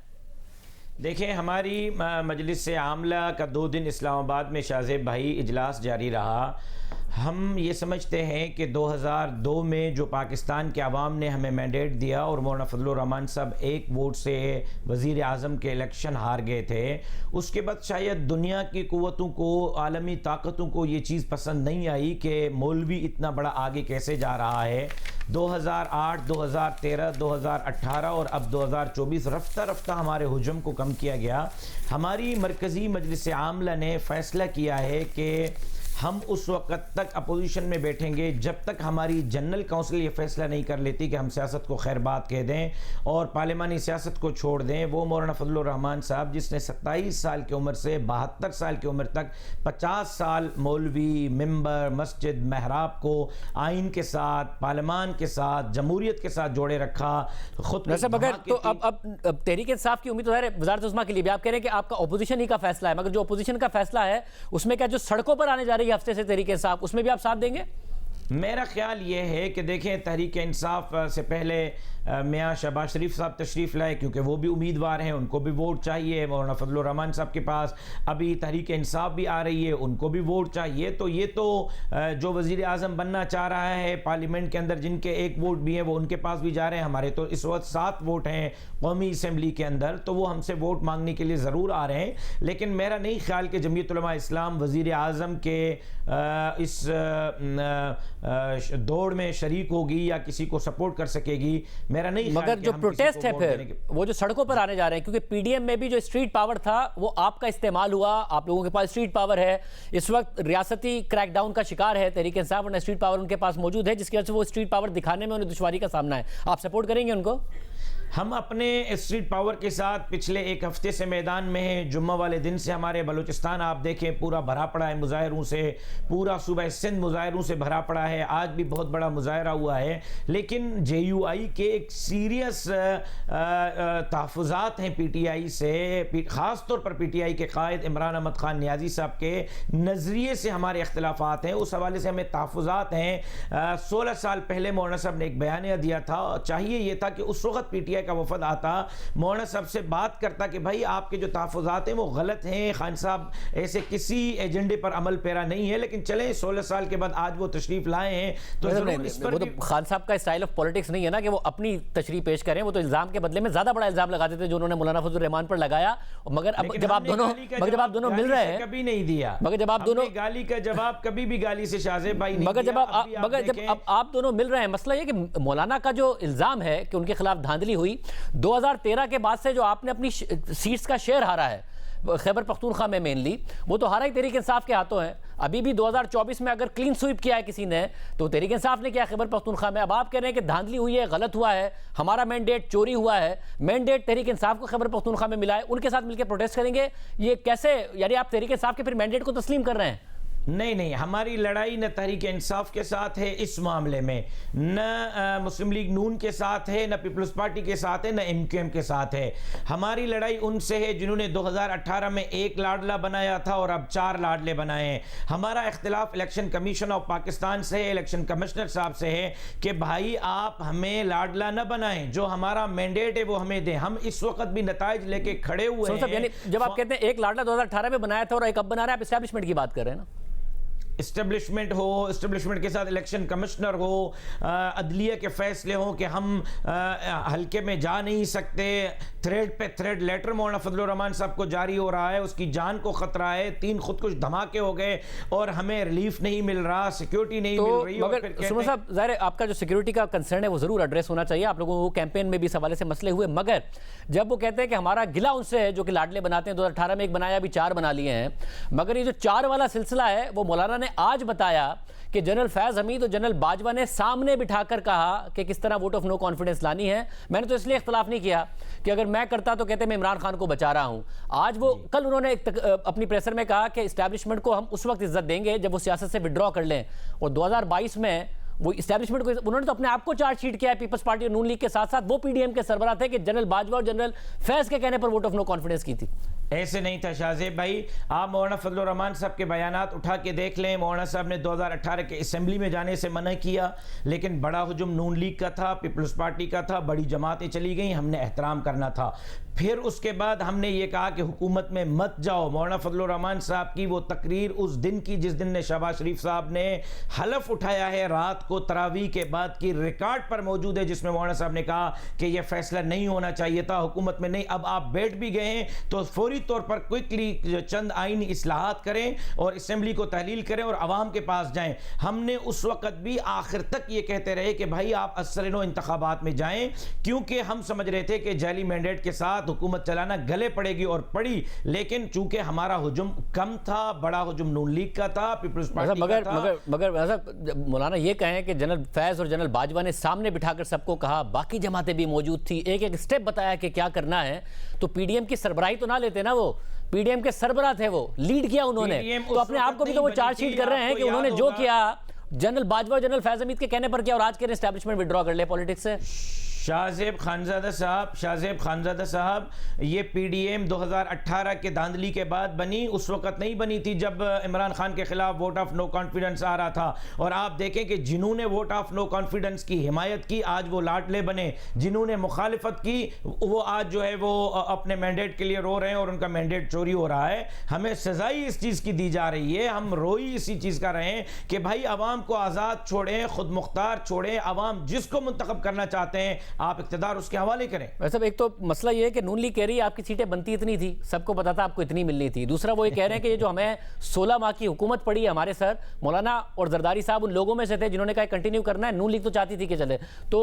देखिए, हमारी मजलिस आमला का 2 दिन इस्लामाबाद में शाहजेब भाई इजलास जारी रहा। हम ये समझते हैं कि 2002 में जो पाकिस्तान के अवाम ने हमें मैंडेट दिया और मौलाना फजलुर रहमान साहब 1 वोट से वज़ीर आज़म के इलेक्शन हार गए थे, उसके बाद शायद दुनिया की क़ुव्वतों को, आलमी ताकतों को ये चीज़ पसंद नहीं आई कि मौलवी इतना बड़ा आगे कैसे जा रहा है। 2008, 2013, 2018 और अब 2024 रफ्ता रफ्ता हमारे हुजूम को कम किया गया। हमारी मरकज़ी मजलिस आमला ने फ़ैसला किया है कि हम उस वक़्त तक अपोजिशन में बैठेंगे जब तक हमारी जनरल काउंसिल ये फैसला नहीं कर लेती कि हम सियासत को खैरबाद कह दें और पार्लिमानी सियासत को छोड़ दें। वो मौलाना फजलुर रहमान साहब जिसने 27 साल की उम्र से 72 साल की उम्र तक 50 साल मौलवी, मिंबर, मस्जिद, महराब को आइन के साथ, पार्लिमान के साथ, जमहूरियत के साथ जोड़े रखा। खुद मगर तो अब तहरीक इंसाफ की उम्मीद तो है वज़ारत उस्मा के लिए भी। आप कह रहे हैं कि आपका अपोजिशन ही का फैसला है, मगर जो अपोजिशन का फैसला है उसमें क्या जो सड़कों पर आने जा रही है हफ्ते से तहरीक इंसाफ, उसमें भी आप साथ देंगे? मेरा ख्याल ये है कि देखें, तहरीक इंसाफ से पहले मियाँ शहबाज शरीफ साहब तशरीफ़ लाए क्योंकि वो भी उम्मीदवार हैं, उनको भी वोट चाहिए। मौलाना फजलुर रहमान साहब के पास अभी तहरीक इंसाफ भी आ रही है, उनको भी वोट चाहिए। तो ये तो जो वज़ीर आज़म बनना चाह रहा है पार्लियामेंट के अंदर, जिनके 1 वोट भी है, वो उनके पास भी जा रहे हैं। हमारे तो इस वक्त 7 वोट हैं कौमी असम्बली के अंदर, तो वो हमसे वोट मांगने के लिए ज़रूर आ रहे हैं। लेकिन मेरा नहीं ख्याल कि जमीयत उलमा इस्लाम वज़ीर आज़म के इस दौड़ में शरीक होगी या किसी को सपोर्ट कर सकेगी, मेरा नहीं। मगर जो प्रोटेस्ट है फिर वो जो सड़कों पर आने जा रहे हैं, क्योंकि पीडीएम में भी जो स्ट्रीट पावर था वो आपका इस्तेमाल हुआ, आप लोगों के पास स्ट्रीट पावर है। इस वक्त रियासती क्रैकडाउन का शिकार है तहरीक इंसाफ, वरना स्ट्रीट पावर उनके पास मौजूद है, जिसकी वजह से वो स्ट्रीट पावर दिखाने में उन्हें दुश्वारी का सामना है। आप सपोर्ट करेंगे उनको? हम अपने स्ट्रीट पावर के साथ पिछले 1 हफ्ते से मैदान में हैं। जुम्मा वाले दिन से हमारे बलूचिस्तान आप देखें पूरा भरा पड़ा है मुजाहरों से, पूरा सूबा सिंध मुजाहरों से भरा पड़ा है। आज भी बहुत बड़ा मुजाहरा हुआ है, लेकिन JUI के एक सीरियस तहफ़्फ़ुज़ात हैं PTI से, ख़ास तौर पर PTI के कायद इमरान अहमद खान नियाज़ी साहब के नज़रिए से हमारे इख्तिलाफ़ात हैं। उस हवाले से हमें तहफ़्फ़ुज़ात हैं। 16 साल पहले मौलाना साहब ने एक बयानिया दिया था, चाहिए ये था कि उस वक्त PTI का वफद आता, मौलाना साहब से बात करता कि भाई आपके जो तहफ़्फ़ुज़ात हैं वो गलत हैं, खान साहब ऐसे किसी एजेंडे पर अमल पैरा नहीं है। लेकिन चलें, 16 साल के बाद आज वो तशरीफ लाए हैं तो इस पर वो तो खान साहब का स्टाइल ऑफ पॉलिटिक्स नहीं है ना कि वो अपनी तशरीह पेश करें। वो तो इल्जाम के बदले में ज्यादा बड़ा इल्जाम लगाते थे जो उन्होंने मौलाना फजलुर रहमान पर लगाया। मगर अब जब आप दोनों मिल रहे हैं, कभी नहीं दिया। मगर जब आप दोनों गाली का जवाब कभी भी गाली से शाहजेब भाई नहीं, मगर जब आप दोनों मिल रहे हैं, मसला ये कि मौलाना का जो इल्जाम है कि उनके खिलाफ धांधली हुई 2013 के बाद से, जो आपने अपनी सीट्स का शेयर हारा है खैबर पख्तूनख्वा में मेनली, वो तो हारा ही तहरीक इंसाफ के हाथों है। अभी भी 2024 में अगर क्लीन स्वीप किया है किसी ने तो तहरीक इंसाफ ने किया खैबर पख्तूनख्वा में। अब आप कह रहे हैं कि धांधली हुई है, गलत हुआ है, हमारा मैंडेट चोरी हुआ है, मैंडेट तहरीक इंसाफ को खैबर पख्तूनख्वा में मिला है, उनके साथ मिलकर प्रोटेस्ट करेंगे। ये कैसे, यानी आप तहरीक इंसाफ के फिर मैंडेट को तस्लीम कर रहे हैं? नहीं, हमारी लड़ाई न तहरीक इंसाफ के साथ है इस मामले में, न मुस्लिम लीग नून के साथ है, न पीपल्स पार्टी के साथ है, न MQM के साथ है। हमारी लड़ाई उनसे है जिन्होंने 2018 में 1 लाडला बनाया था और अब 4 लाडले बनाए हैं। हमारा इख्तिलाफ इलेक्शन कमीशन ऑफ पाकिस्तान से है, इलेक्शन कमिश्नर साहब से है कि भाई आप हमें लाडला न बनाएं, जो हमारा मैंडेट है वो हमें दें। हम इस वक्त भी नताइज लेके खड़े हुए हैं। यानी जब आप कहते हैं 1 लाडला 2018 में बनाया था और एक अब बना रहे हैं, आप एस्टैब्लिशमेंट की बात कर रहे हैं ना? इस्टेब्लिशमेंट हो, इस्टेब्लिशमेंट के साथ इलेक्शन कमिश्नर हो, अदलिया के फैसले हो कि हम हल्के में जा नहीं सकते, थ्रेड पे थ्रेड लेटर मौलाना फजलुर रहमान साहब को जारी हो रहा है, उसकी जान को खतरा है, 3 खुदकुश धमाके हो गए और हमें रिलीफ नहीं मिल रहा, सिक्योरिटी नहीं मिल रही। मगर सुमन साहब, ज़ाहिर है आपका जो सिक्योरिटी का कंसर्न है वो जरूर एड्रेस होना चाहिए। आप लोगों को कैंपेन में भी इस हवाले से मसले हुए, मगर जब वो कहते हैं कि हमारा गिला उनसे है जो कि लाडले बनाते हैं, 2018 में 1 बनाया, अभी 4 बना लिए हैं, मगर ये जो 4 वाला सिलसिला है वो मौलाना ने आज बताया कि जनरल फैज हमीद और जनरल बाजवा ने सामने बिठाकर कहा कि किस तरह वोट ऑफ नो कॉन्फिडेंस लानी है। मैंने तो इसलिए इख्तलाफ नहीं किया कि अगर मैं करता तो कहते मैं इमरान खान को बचा रहा हूं। आज वो कल उन्होंने अपनी प्रेसर में कहा कि इस्टेब्लिशमेंट को हम उस वक्त इज्जत देंगे जब वो सियासत से विड्रॉ कर लें, और 2022 में वो इस्टेब्लिशमेंट को, उन्होंने तो अपने आप को चार्जशीट किया है पीपल्स पार्टी और नून लीग के साथ साथ। वो PDM के सरबराह थे कि जनरल बाजवा और जनरल फैज के कहने पर वोट ऑफ नो कॉन्फिडेंस की थी। ऐसे नहीं था शाहजेब भाई। आप मौलाना फजलुर रहमान साहब के बयानात उठा के देख लें। मौलाना साहब ने 2018 के असेंबली में जाने से मना किया, लेकिन बड़ा हुजूम नून लीग का था, पीपल्स पार्टी का था, बड़ी जमातें चली गई, हमने एहतराम करना था। फिर उसके बाद हमने ये कहा कि हुकूमत में मत जाओ। मौलाना फजलुर रहमान साहब की वो तकरीर उस दिन की जिस दिन ने शहबाज शरीफ साहब ने हलफ उठाया है रात को तरावी के बाद की, रिकॉर्ड पर मौजूद है, जिसमें मौलाना साहब ने कहा कि यह फैसला नहीं होना चाहिए था, हुकूमत में नहीं। अब आप बैठ भी गए हैं तो फौरी तौर पर क्विकली चंद आईनी इस्लाहात करें और असेंबली को तहलील करें और अवाम के पास जाएं। हमने उस वक्त भी आखिर तक ये कहते रहे कि भाई आप असरनो इंतखाबात में जाएं, क्योंकि हम समझ रहे थे कि जाली मैंडेट के साथ हुकूमत चलाना गले पड़ेगी, और पड़ी। लेकिन चूंकि हमारा हुजूम कम था, बड़ा हुजूम नून लीग का था, पीपल्स पार्टी का था। मगर मौलाना ये कहें कि जनरल फैज और जनरल बाजवा ने सामने बिठाकर सबको कहा, बाकी जमातें भी मौजूद थी, एक एक स्टेप बताया कि क्या करना है, तो पीडीएम की सरबराही तो ना लेते ना, वो पीडीएम के सरबराह थे, वो लीड किया उन्होंने, तो अपने आप को भी तो वो चार्जशीट कर रहे हैं कि उन्होंने जो किया जनरल बाजवा और जनरल फैज हमीद के कहने पर किया, और आज के एस्टैब्लिशमेंट विड्रॉ कर ले पॉलिटिक्स से। शाहजेब खानजादा साहब, ये पीडीएम 2018 के धांधली के बाद बनी, उस वक्त नहीं बनी थी जब इमरान खान के खिलाफ वोट ऑफ नो कॉन्फिडेंस आ रहा था। और आप देखें कि जिन्होंने वोट ऑफ नो कॉन्फिडेंस की हिमायत की आज वो लाडले बने, जिन्होंने मुखालिफत की वो आज जो है वो अपने मैंडेट के लिए रो रहे हैं और उनका मैंडेट चोरी हो रहा है। हमें सजाई इस चीज़ की दी जा रही है, हम रोई इसी चीज़ का रहे हैं कि भाई अवाम को आज़ाद छोड़ें, खुद मुख्तार छोड़ें, अवाम जिसको मुंतखब करना चाहते हैं आप इख्तिदार उसके हवाले करें। वैसे एक तो मसला ये है कि नून लीग कह रही है आपकी सीटें बनती इतनी थी, सबको पता था आपको इतनी मिलनी थी। दूसरा वो ये कह रहे हैं कि ये जो हमें 16 माह की हुकूमत पड़ी है हमारे सर, मौलाना और जरदारी साहब उन लोगों में से थे जिन्होंने कहा कंटिन्यू करना है, नून लीग तो चाहती थी कि चले तो,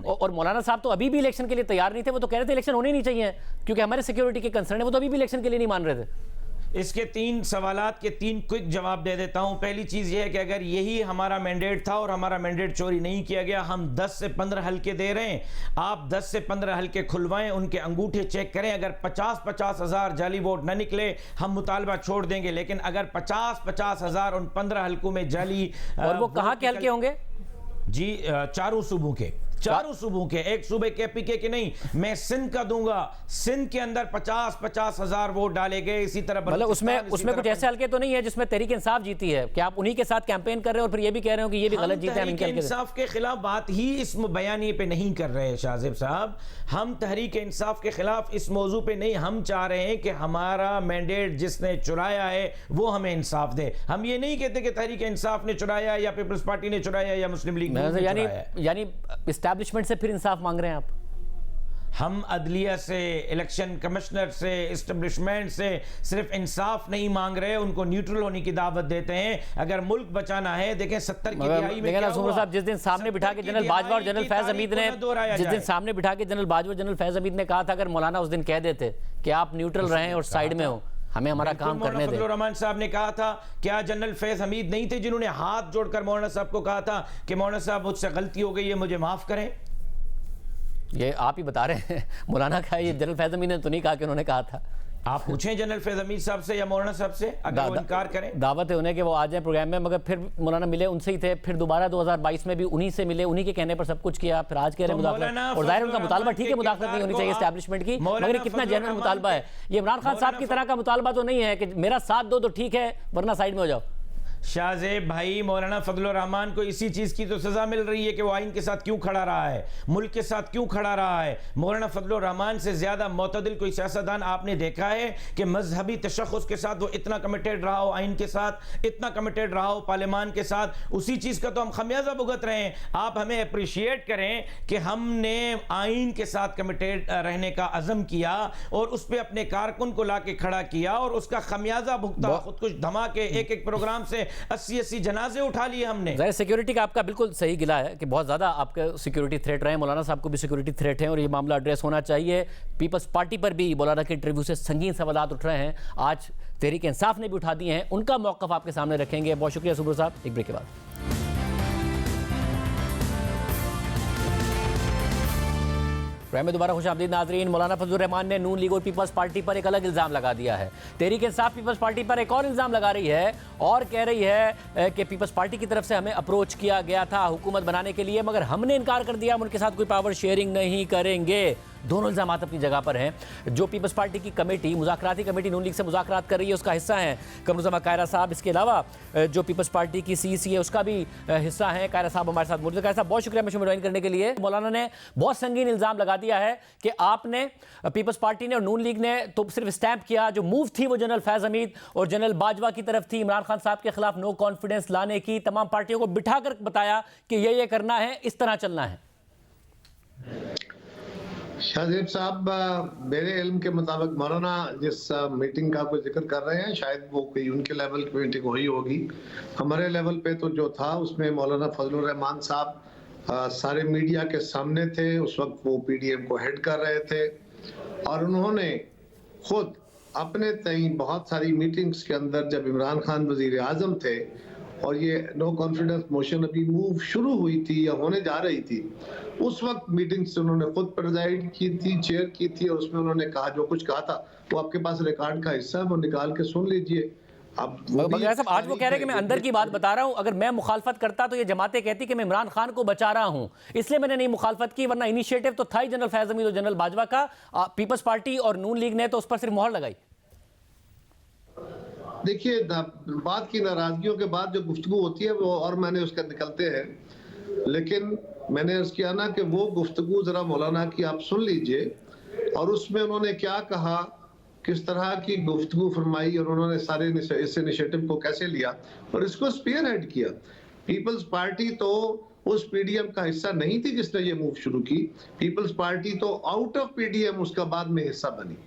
और मौलाना साहब तो अभी भी इलेक्शन के लिए तैयार नहीं थे, वो तो कह रहे थे इलेक्शन होने नहीं चाहिए क्योंकि हमारे सिक्योरिटी के कंसर्न है, वो तो अभी भी इलेक्शन के लिए नहीं मान रहे थे। इसके 3 सवालात के 3 क्विक जवाब दे देता हूं। पहली चीज यह है कि अगर यही हमारा मैंडेट था और हमारा मैंडेट चोरी नहीं किया गया, हम 10 से 15 हल्के दे रहे हैं, आप 10 से 15 हल्के खुलवाएं, उनके अंगूठे चेक करें, अगर 50-50 हज़ार जाली वोट न निकले हम मुतालबा छोड़ देंगे, लेकिन अगर 50-50 हज़ार उन 15 हल्कों में जाली, और वो कहां के हल्के होंगे जी? चारों सूबों के, चारों सूबों के, एक सूबे के पीके के नहीं, मैं सिंध का दूंगा, सिंध के अंदर 50-50 हज़ार वोट डाले गए। इसी तरह मतलब उसमें कुछ ऐसे हल्के तो नहीं है जिसमें तहरीक इंसाफ जीती है, कि आप उन्हीं के साथ कैंपेन कर रहे हो और फिर ये भी कह रहे हो कि ये भी गलत जीते हैं? तहरीक इंसाफ के खिलाफ बात ही इस बयानी पे नहीं कर रहे शाहजेब साहब, हम तहरीक इंसाफ के खिलाफ इस मौजू पे नहीं, हम चाह रहे हैं कि हमारा मैंडेट जिसने चुराया है वो हमें इंसाफ दे। हम ये नहीं कहते कि तहरीक इंसाफ ने चुराया या पीपल्स पार्टी ने चुराया या मुस्लिम लीग ने चुराया। यानी एस्टैब्लिशमेंट से फिर इंसाफ मांग रहे हैं आप? हम अदलिया से, इलेक्शन कमिश्नर से, एस्टेब्लिशमेंट से सिर्फ इंसाफ नहीं मांग रहे, उनको न्यूट्रल होने की दावत देते हैं। अगर मुल्क बचाना है, देखें 70 की दिहाई में क्या हुआ? साहब जिस दिन सामने बिठा के जनरल बाजवा और जनरल फैज हमीद ने, जिस दिन सामने बिठा के जनरल बाजवा और जनरल फैज हमीद ने कहा था अगर मौलाना उस दिन कह देते कि आप न्यूट्रल रहें और साइड में हो, हमें हमारा काम करने दें। फजलुर रहमान साहब ने कहा था, क्या जनरल फैज हमीद नहीं थे जिन्होंने हाथ जोड़कर मौलाना साहब को कहा था कि मौलाना साहब मुझसे गलती हो गई है, मुझे माफ करें? ये आप ही बता रहे हैं, मौलाना का ये जनरल फैज हमीद ने तो नहीं कहा कि उन्होंने कहा था। आप पूछें जनरल फैज हमीद साहब से या मौलाना साहब से, अगर वो इनकार करें। दावत है उन्हें कि वो आ जाए प्रोग्राम में, मगर फिर मौलाना मिले उनसे ही थे, फिर दोबारा 2022 में भी उन्हीं से मिले, उन्हीं के कहने पर सब कुछ किया, फिर आज कह रहे हैं मुदाखलत, और जाहिर उनका मुतालबा ठीक है, मुदाखलत नहीं होनी चाहिए एस्टैब्लिशमेंट की, मगर कितना जेन्युइन मुतालबा है ये? इमरान खान साहब की तरह का मुतालबा तो नहीं है कि मेरा साथ दो तो ठीक है वरना साइड में हो जाओ। शाहजेब भाई, मौलाना फजलुर रहमान को इसी चीज़ की तो सज़ा मिल रही है कि वो आइन के साथ क्यों खड़ा रहा है, मुल्क के साथ क्यों खड़ा रहा है। मौलाना फजलुर रहमान से ज़्यादा मोतदिल कोई सियासतदान आपने देखा है कि मजहबी तशख़्ख़ुस के साथ वो इतना कमिटेड रहा हो, आइन के साथ इतना कमिटेड रहा हो, पार्लियामान के साथ? उसी चीज़ का तो हम खमियाजा भुगत रहे हैं। आप हमें अप्रिशिएट करें कि हमने आइन के साथ कमिटेड रहने का अज़म किया और उस पर अपने कारकुन को ला के खड़ा किया और उसका खमियाजा भुगता। खुद कुछ धमाके, एक एक प्रोग्राम से 80-80 जनाजे उठा लिए हमने। सिक्योरिटी का आपका बिल्कुल सही गिला है कि बहुत ज़्यादा आपके सिक्योरिटी थ्रेट रहे, मौलाना साहब को भी सिक्योरिटी थ्रेट है और ये मामला एड्रेस होना चाहिए। पीपल्स पार्टी पर भी मौलाना के इंटरव्यू से संगीन सवालात उठ रहे हैं, आज तहरीक इंसाफ ने भी उठा दिए हैं, उनका मौक़िफ़ आपके सामने रखेंगे। बहुत शुक्रिया सुब्र साहब, एक ब्रेक के बाद। में दोबारा खुशामदीद नाजरीन। मौलाना फजलुर रहमान ने नून लीग और पीपल्स पार्टी पर एक अलग इल्ज़ाम लगा दिया है। तहरीक इंसाफ पीपल्स पार्टी पर एक और इल्ज़ाम लगा रही है और कह रही है कि पीपल्स पार्टी की तरफ से हमें अप्रोच किया गया था हुकूमत बनाने के लिए, मगर हमने इनकार कर दिया, हम उनके साथ कोई पावर शेयरिंग नहीं करेंगे। दोनों इल्जाम अपनी जगह पर हैं। जो पीपल्स पार्टी की कमेटी, मुज़ाकराती कमेटी नून लीग से मुज़ाकरात कर रही है, उसका हिस्सा हैं कमरुज़्ज़मा कायरा साहब। इसके अलावा जो पीपल्स पार्टी की सीईसी है उसका भी हिस्सा है। कायरा साहब हमारे साथ मौजूद हैं। कायरा साहब, बहुत शुक्रिया मुझे ज्वाइन करने के लिए। मौलाना ने बहुत संगीन इल्जाम लगा दिया है कि आपने, पीपल्स पार्टी ने और नून लीग ने तो सिर्फ स्टैंप किया, जो मूव थी वो जनरल फैज हमीद और जनरल बाजवा की तरफ थी, इमरान खान साहब के खिलाफ नो कॉन्फिडेंस लाने की। तमाम पार्टियों को बिठाकर बताया कि ये करना है, इस तरह चलना है। शाहजेब साहब, मेरे इल्म के मुताबिक मौलाना जिस मीटिंग का कोई जिक्र कर रहे हैं, शायद वो कोई उनके लेवल की मीटिंग हुई होगी। हमारे लेवल पे तो जो था उसमें मौलाना फजलुर रहमान साहब सारे मीडिया के सामने थे। उस वक्त वो पीडीएम को हेड कर रहे थे और उन्होंने खुद अपने तय बहुत सारी मीटिंग्स के अंदर, जब इमरान खान वजीर आजम थे और ये नो कॉन्फिडेंस मोशन अभी मूव शुरू हुई थी या होने जा रही थी, उस वक्त मीटिंग्स उन्होंने खुद प्रेजाइड की थी, चेयर की थी, और उसमें उन्होंने कहा, जो कुछ कहा था वो आपके पास रिकॉर्ड का हिस्सा है, वो निकाल के सुन लीजिए। अब मगर साहब, आज वो कह रहे हैं कि मैं अंदर की बात बता रहा हूं, अगर मैं मुखालफत करता तो ये जमातें कहती कि मैं इमरान खान को बचा रहा हूं, इसलिए मैंने नहीं मुखालफत की, वरना इनिशिएटिव तो था ही जनरल फैज हमीद और जनरल बाजवा का। पीपल्स पार्टी और नून लीग ने तो उस पर सिर्फ मोहर लगाई। देखिए, बात की नाराजगियों के बाद जो गुफ्तगू होती है वो और मैंने उसका निकलते हैं, लेकिन मैंने अर्ज किया ना कि वो गुफ्तगू जरा मौलाना की आप सुन लीजिए और उसमें उन्होंने क्या कहा, किस तरह की गुफ्तगू फरमाई और उन्होंने सारे इस इनिशिएटिव को कैसे लिया और इसको स्पीयर हेड किया। पीपल्स पार्टी तो उस पीडीएम का हिस्सा नहीं थी जिसने ये मूव शुरू की। पीपल्स पार्टी तो आउट ऑफ पीडीएम उसका बाद में हिस्सा बनी।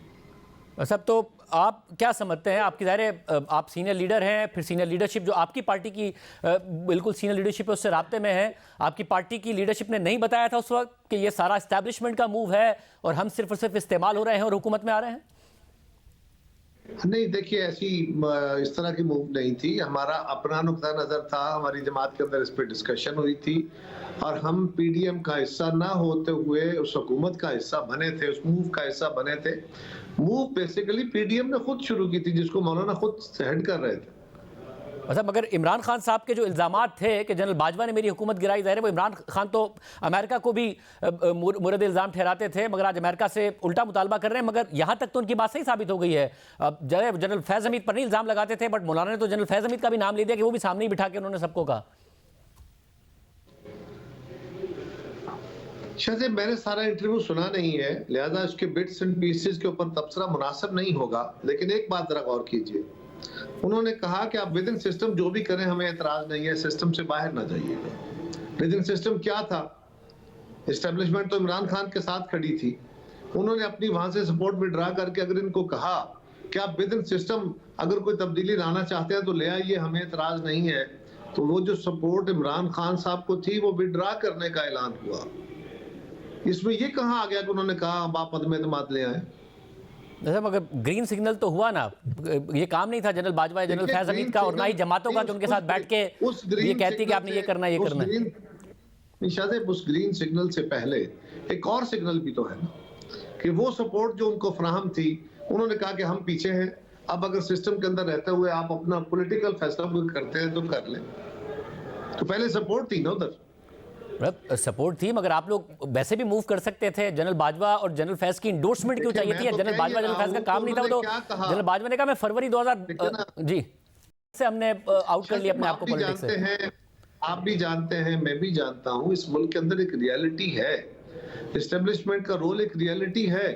सब तो आप क्या समझते हैं, आपकी ज़ाहिर आप सीनियर लीडर हैं, फिर सीनियर लीडरशिप जो आपकी पार्टी की बिल्कुल सीनियर लीडरशिप है उससे राब्ते में है, आपकी पार्टी की लीडरशिप ने नहीं बताया था उस वक्त कि ये सारा एस्टैब्लिशमेंट का मूव है और हम सिर्फ और सिर्फ इस्तेमाल हो रहे हैं और हुकूमत में आ रहे हैं? नहीं, देखिए, ऐसी इस तरह की मूव नहीं थी। हमारा अपना नुक्ता नजर था, हमारी जमात के अंदर इस पर डिस्कशन हुई थी और हम पीडीएम का हिस्सा ना होते हुए उस हुकूमत का हिस्सा बने थे, उस मूव का हिस्सा बने थे। मूव बेसिकली पीडीएम ने खुद शुरू की थी, जिसको मौलाना खुद हेड कर रहे थे। अच्छा, मगर इमरान खान साहब के जो इल्ज़ामात थे कि जनरल बाजवा ने मेरी हुकूमत गिराई, ज़ाहिर है वो इमरान खान तो अमेरिका को भी मुरद इल्ज़ाम ठहराते थे, मगर आज अमेरिका से उल्टा मुतालबा कर रहे हैं। मगर यहाँ तक तो उनकी बात सही साबित हो गई है। जनरल फैज़ हमीद पर नहीं इल्ज़ाम लगाते थे, बट मौलाना ने तो जनरल फैज़ हमीद का भी नाम ले दिया कि वो भी सामने ही बिठा के उन्होंने सबको कहा। शायद मैंने सारा इंटरव्यू सुना नहीं है, लिहाजा इसके बिट्स एंड पीसेस के ऊपर तबसरा मुनासिब नहीं होगा, लेकिन एक बात जरा गौर कीजिए। उन्होंने कहा कि आप विद इन सिस्टम जो भी करें हमें एतराज नहीं है, सिस्टम से बाहर ना जाइएगा। विद इन सिस्टम क्या था? एस्टेब्लिशमेंट तो इमरान खान के साथ खड़ी थी। उन्होंने अपनी वहां से सपोर्ट विड्रा करके अगर इनको कहा कि आप विद इन सिस्टम अगर कोई तब्दीली लाना चाहते हैं तो ले आइए, हमें एतराज नहीं है, तो वो जो सपोर्ट इमरान खान साहब को थी वो विड्रा करने का ऐलान हुआ। इसमें ये कहाँ आ गया कि उन्होंने कहा अब आप अदम एतमाद ले आए? मगर ग्रीन सिग्नल तो हुआ ना, ये काम नहीं था जनरल बाजवा जनरल फैज हमीद का और ना ही जमातों का, तो उनके साथ बैठ के ये कहती कि आपने ये करना है, ये करना है। शायद उस ग्रीन सिग्नल से पहले एक और सिग्नल भी तो है ना, कि वो सपोर्ट जो उनको फराहम थी, उन्होंने कहा कि हम पीछे हैं, अब अगर सिस्टम के अंदर रहते हुए आप अपना पॉलिटिकल फैसला करते हैं तो कर लें। तो पहले सपोर्ट थी ना उधर, सपोर्ट थी, मगर आप लोग वैसे भी मूव कर सकते थे। जनरल बाजवा और जनरल फैज की इंडोर्समेंट क्यों चाहिए थी? जनरल बाजवा जनरल फैज का काम नहीं था, वो तो जनरल बाजवा ने कहा मैं फरवरी 2000 जी से हमने आउट कर लिया अपने आप को पॉलिटिक्स से। आप भी जानते हैं, मैं भी जानता हूं, इस मुल्क के अंदर एक रियलिटी है, एस्टेब्लिशमेंट का रोल एक रियलिटी है।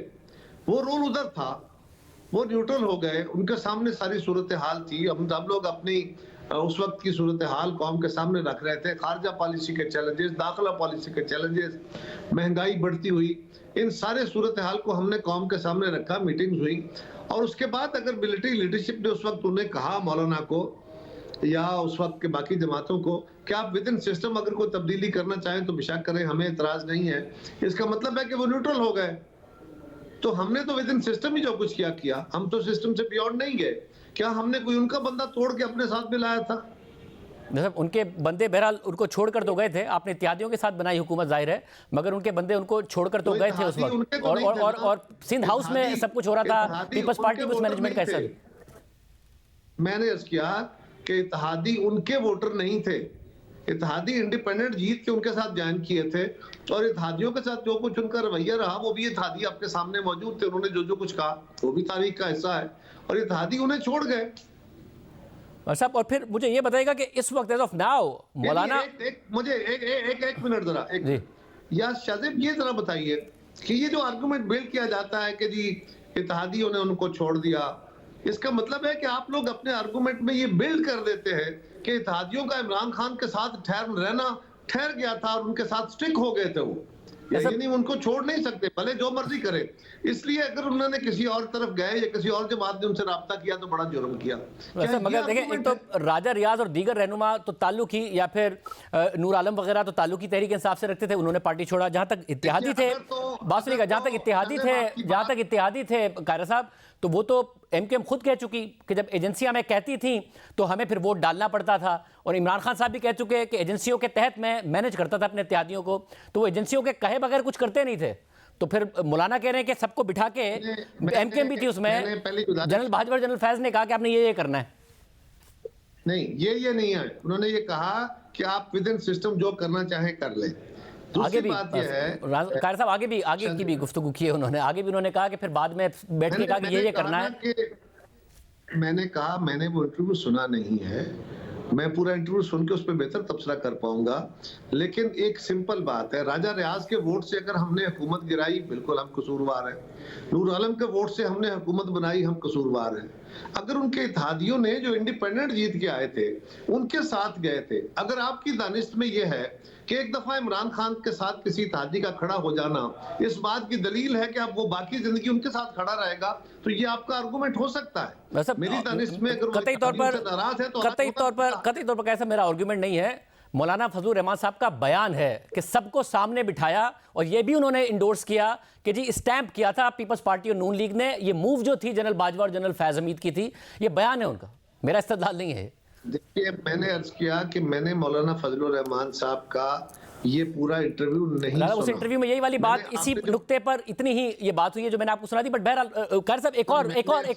वो रोल उधर था, वो न्यूट्रल हो गए, उनके सामने सारी सूरत हाल थी। हम लोग अपनी उस वक्त की सूरत हाल कौम के सामने रख रहे थे, खारजा पॉलिसी के चैलेंजेस, दाखिला पॉलिसी के चैलेंजेस, महंगाई बढ़ती हुई, इन सारे सूरत हाल को हमने कौम के सामने रखा, मीटिंग्स हुई। और उसके बाद अगर मिलिट्री लीडरशिप ने उस वक्त उन्हें कहा, मौलाना को या उस वक्त के बाकी जमातों को, कि आप विद इन सिस्टम अगर कोई तब्दीली करना चाहें तो बेशक करें, हमें एतराज नहीं है, इसका मतलब है कि वो न्यूट्रल हो गए। तो हमने तो विद इन सिस्टम ही जो कुछ किया, हम तो सिस्टम से बियॉन्ड नहीं गए। क्या हमने कोई उनका बंदा तोड़ के अपने साथ में लाया था? मतलब उनके बंदे बहरहाल उनको छोड़कर तो गए थे, आपने इत्यादियों के साथ बनाई हुकूमत जाहिर है, मगर उनके बंदे उनको छोड़कर तो गए थे उस वक्त। और सिंध हाउस में सब कुछ हो रहा था, पीपल्स पार्टी उस मैनेजमेंट का हिस्सा। मैंने अर्ज किया कि इत्तेहादी उनके वोटर नहीं थे, इत्तेहादी इंडिपेंडेंट जीत के उनके साथ ज्वाइन किए थे, और इत्तेहादियों के साथ जो कुछ उनका रवैया रहा वो भी इत्तेहादी आपके सामने मौजूद थे, उन्होंने जो कुछ कहा वो भी तारीख का हिस्सा है, और इत्तेहादी उन्हें छोड़ गए। साहब, और फिर मुझे ये बताइएगा कि इस वक्त एज ऑफ नाउ मौलाना मुझे एक मिनट जरा या शाहजेब ये जरा बताइए कि ये जो आर्गुमेंट बिल्ड किया जाता है कि जी इत्तेहादियों ने उनको छोड़ दिया, इसका मतलब है कि आप लोग अपने आर्गुमेंट में ये बिल्ड कर देते हैं कि इत्तेहादियों का इमरान खान के साथ ठहर गया था और उनके साथ स्टिक हो गए थे वो, यानी उनको छोड़ नहीं सकते भले जो मर्जी करे। इसलिए अगर उन्होंने किसी और तरफ गए या किसी और जमात ने उनसे राब्ता किया तो बड़ा जुर्म किया। मगर देखें, एक तो राजा रियाज और दीगर रहनुमा तो ताल्लुक ही, या फिर नूर आलम वगैरह तो ताल्लुक ही तहरीक इंसाफ से रखते थे, उन्होंने पार्टी छोड़ा। जहां तक इत्तेहादी थे, बात सुनिएगा, जहां तक इत्तेहादी थे कायरा साहब, तो वो तो एमकेएम खुद कह चुकी कि जब एजेंसियां हमें कहती थी तो हमें फिर वोट डालना पड़ता था, और इमरान खान साहब भी कह चुके हैं कि एजेंसियों के तहत मैं मैनेज करता था अपने इत्तेहादियों को, तो वो एजेंसियों के कहे बगैर कुछ करते नहीं थे। तो फिर मौलाना कह रहे हैं कि सबको बिठा के, एमकेएम भी थी उसमें, जनरल बाजवा, जनरल फैज ने कहा कि आपने ये करना है। नहीं, ये नहीं है, उन्होंने ये कहा कि आप विद इन सिस्टम जो करना चाहे कर ले। आगे भी कार साहब आगे की भी गुफ्तगू की है उन्होंने, आगे भी उन्होंने कहा कि फिर बाद में बैठ के कहा कि ये करना है। मैंने कहा मैंने वो इंटरव्यू सुना नहीं है, मैं पूरा इंटरव्यू सुन के उस पर बेहतर तबसरा कर पाऊंगा, लेकिन एक सिंपल बात है, राजा रियाज के वोट से अगर हमने हुकूमत गिराई बिल्कुल हम कसूरवार हैं, नूर आलम के वोट से हमने हुकूमत बनाई हम कसूरवार हैं। अगर उनके इत्तेहादियों ने जो इंडिपेंडेंट जीत के आए थे उनके साथ गए थे, अगर आपकी दानिश में यह है कि एक दफा इमरान खान के साथ किसी इत्तेहादी का खड़ा हो जाना इस बात की दलील है कि अब वो बाकी जिंदगी उनके साथ खड़ा रहेगा, तो ये आपका आर्गुमेंट हो सकता है। मेरी दानिश में अगर कतई तौर पर कैसा मेरा आर्गुमेंट नहीं है, मौलाना फजलुर रहमान साहब का बयान है कि सबको सामने बिठाया, और ये भी उन्होंने इंडोर्स किया कि जी स्टैंप किया था पीपल्स पार्टी और नून लीग ने, ये मूव जो थी जनरल बाजवा और जनरल फैज हमीद की थी, ये बयान है उनका, मेरा इस्तेदलाल नहीं है। देखिए, मैंने अर्ज किया कि मैंने मौलाना फजलुर रहमान साहब का ये पूरा इंटरव्यू नहीं सुना। उस इंटरव्यू में यही वाली बात, इसी नुक्ते पर इतनी ही ये बात हुई है जो मैंने आपको सुना दी। बट बहरहाल कार साहब एक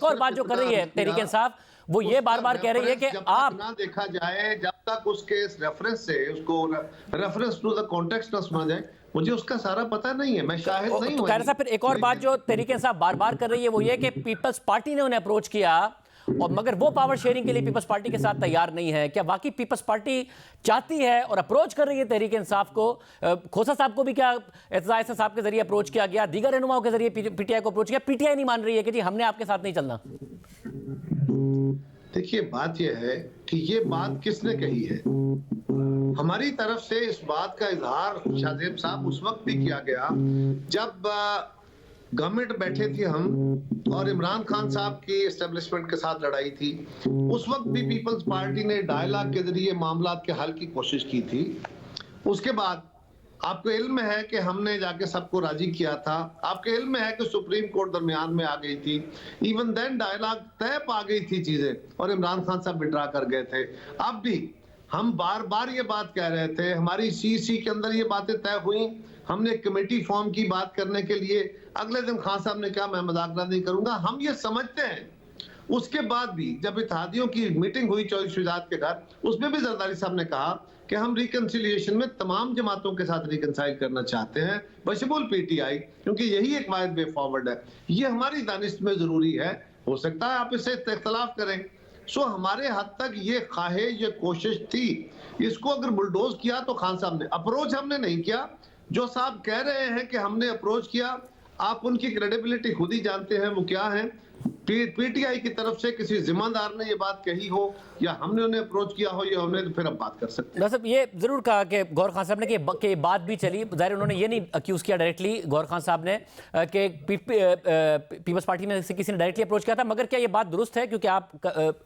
और बात जो कर रही है तहरीक इंसाफ, वो ये बार बार कह रही है कि आप ना देखा जाए, जब तक उसके रेफरेंस से उसको रेफरेंस टू द कॉन्टेक्स्ट ना सुना जाए, मुझे उसका सारा पता नहीं है, मैं शाहिद नहीं हूं। कार साहब फिर एक और बात जो तहरीक इंसाफ बार बार कर रही है वो ये कि पीपल्स पार्टी ने उन्हें अप्रोच किया, और मगर वो पावर शेयरिंग के लिए पीपल्स पार्टी के साथ तैयार नहीं है। क्या वाकई पीपल्स पार्टी चाहती है और अप्रोच कर रही है तहरीक इंसाफ को? खोसा साहब को भी क्या एतजाज साहब के जरिए अप्रोच किया गया, दीगर रहनुमाओं के जरिए पीटीआई को अप्रोच किया, पीटीआई नहीं मान रही है कि जी हमने आपके साथ नहीं चलना? देखिए, बात यह है कि ये बात किसने कही है। हमारी तरफ से इस बात का इजहार शाहजेब साहब उस वक्त भी किया गया जब गवर्नमेंट बैठे थे हम और इमरान खान साहब की एस्टेब्लिशमेंट के साथ लड़ाई थी। उस वक्त भी पीपल्स पार्टी ने डायलॉग के जरिए मामला के हल की कोशिश की थी। उसके बाद आपको इल्म है कि हमने जाके सबको राजी किया था, आपके इल्म है कि सुप्रीम कोर्ट दरमियान में आ गई थी, इवन देन डायलॉग तय पा गई थी चीजें, और इमरान खान साहब विड्रा कर गए थे। अब भी हम बार बार ये बात कह रहे थे, हमारी सीसी के अंदर ये बातें तय हुई, हमने कमेटी फॉर्म की बात करने के लिए, अगले दिन खान साहब ने कहा मैं मजाक नहीं करूंगा। हम ये समझते हैं, उसके बाद भी जब इत्तेहादियों की मीटिंग हुई चौधरी शुजात के घर, उसमें भी जरदारी साहब ने कहा कि हम रिकंसिलिएशन में तमाम जमातों के साथ रिकंसाइल करना चाहते हैं बशमूल पीटीआई, क्योंकि यही एक वाहिद वे फॉरवर्ड है। ये हमारी दानिश में जरूरी है, हो सकता है आप इससे इख्तलाफ करें। सो हमारे हद तक ये ख्वाहिश, ये कोशिश थी। इसको अगर बुलडोज किया तो खान साहब ने, अप्रोच हमने नहीं किया। जो साहब कह रहे हैं कि हमने अप्रोच किया, आप उनकी क्रेडिबिलिटी खुद ही जानते हैं वो क्या है। पीटीआई की तरफ से किसी जिम्मेदार ने ये बात कही हो या हमने उन्हें अप्रोच किया हो, ये हमने तो फिर अब बात कर सकते हैं। साहब ये जरूर कहा कि गौहर खान साहब ने कि बात भी चली, जाहिर उन्होंने ये नहीं अक्यूज किया डायरेक्टली गौहर खान साहब ने कि पीपल्स पार्टी में से किसी ने डायरेक्टली अप्रोच किया था। मगर क्या ये बात दुरुस्त है? क्योंकि आप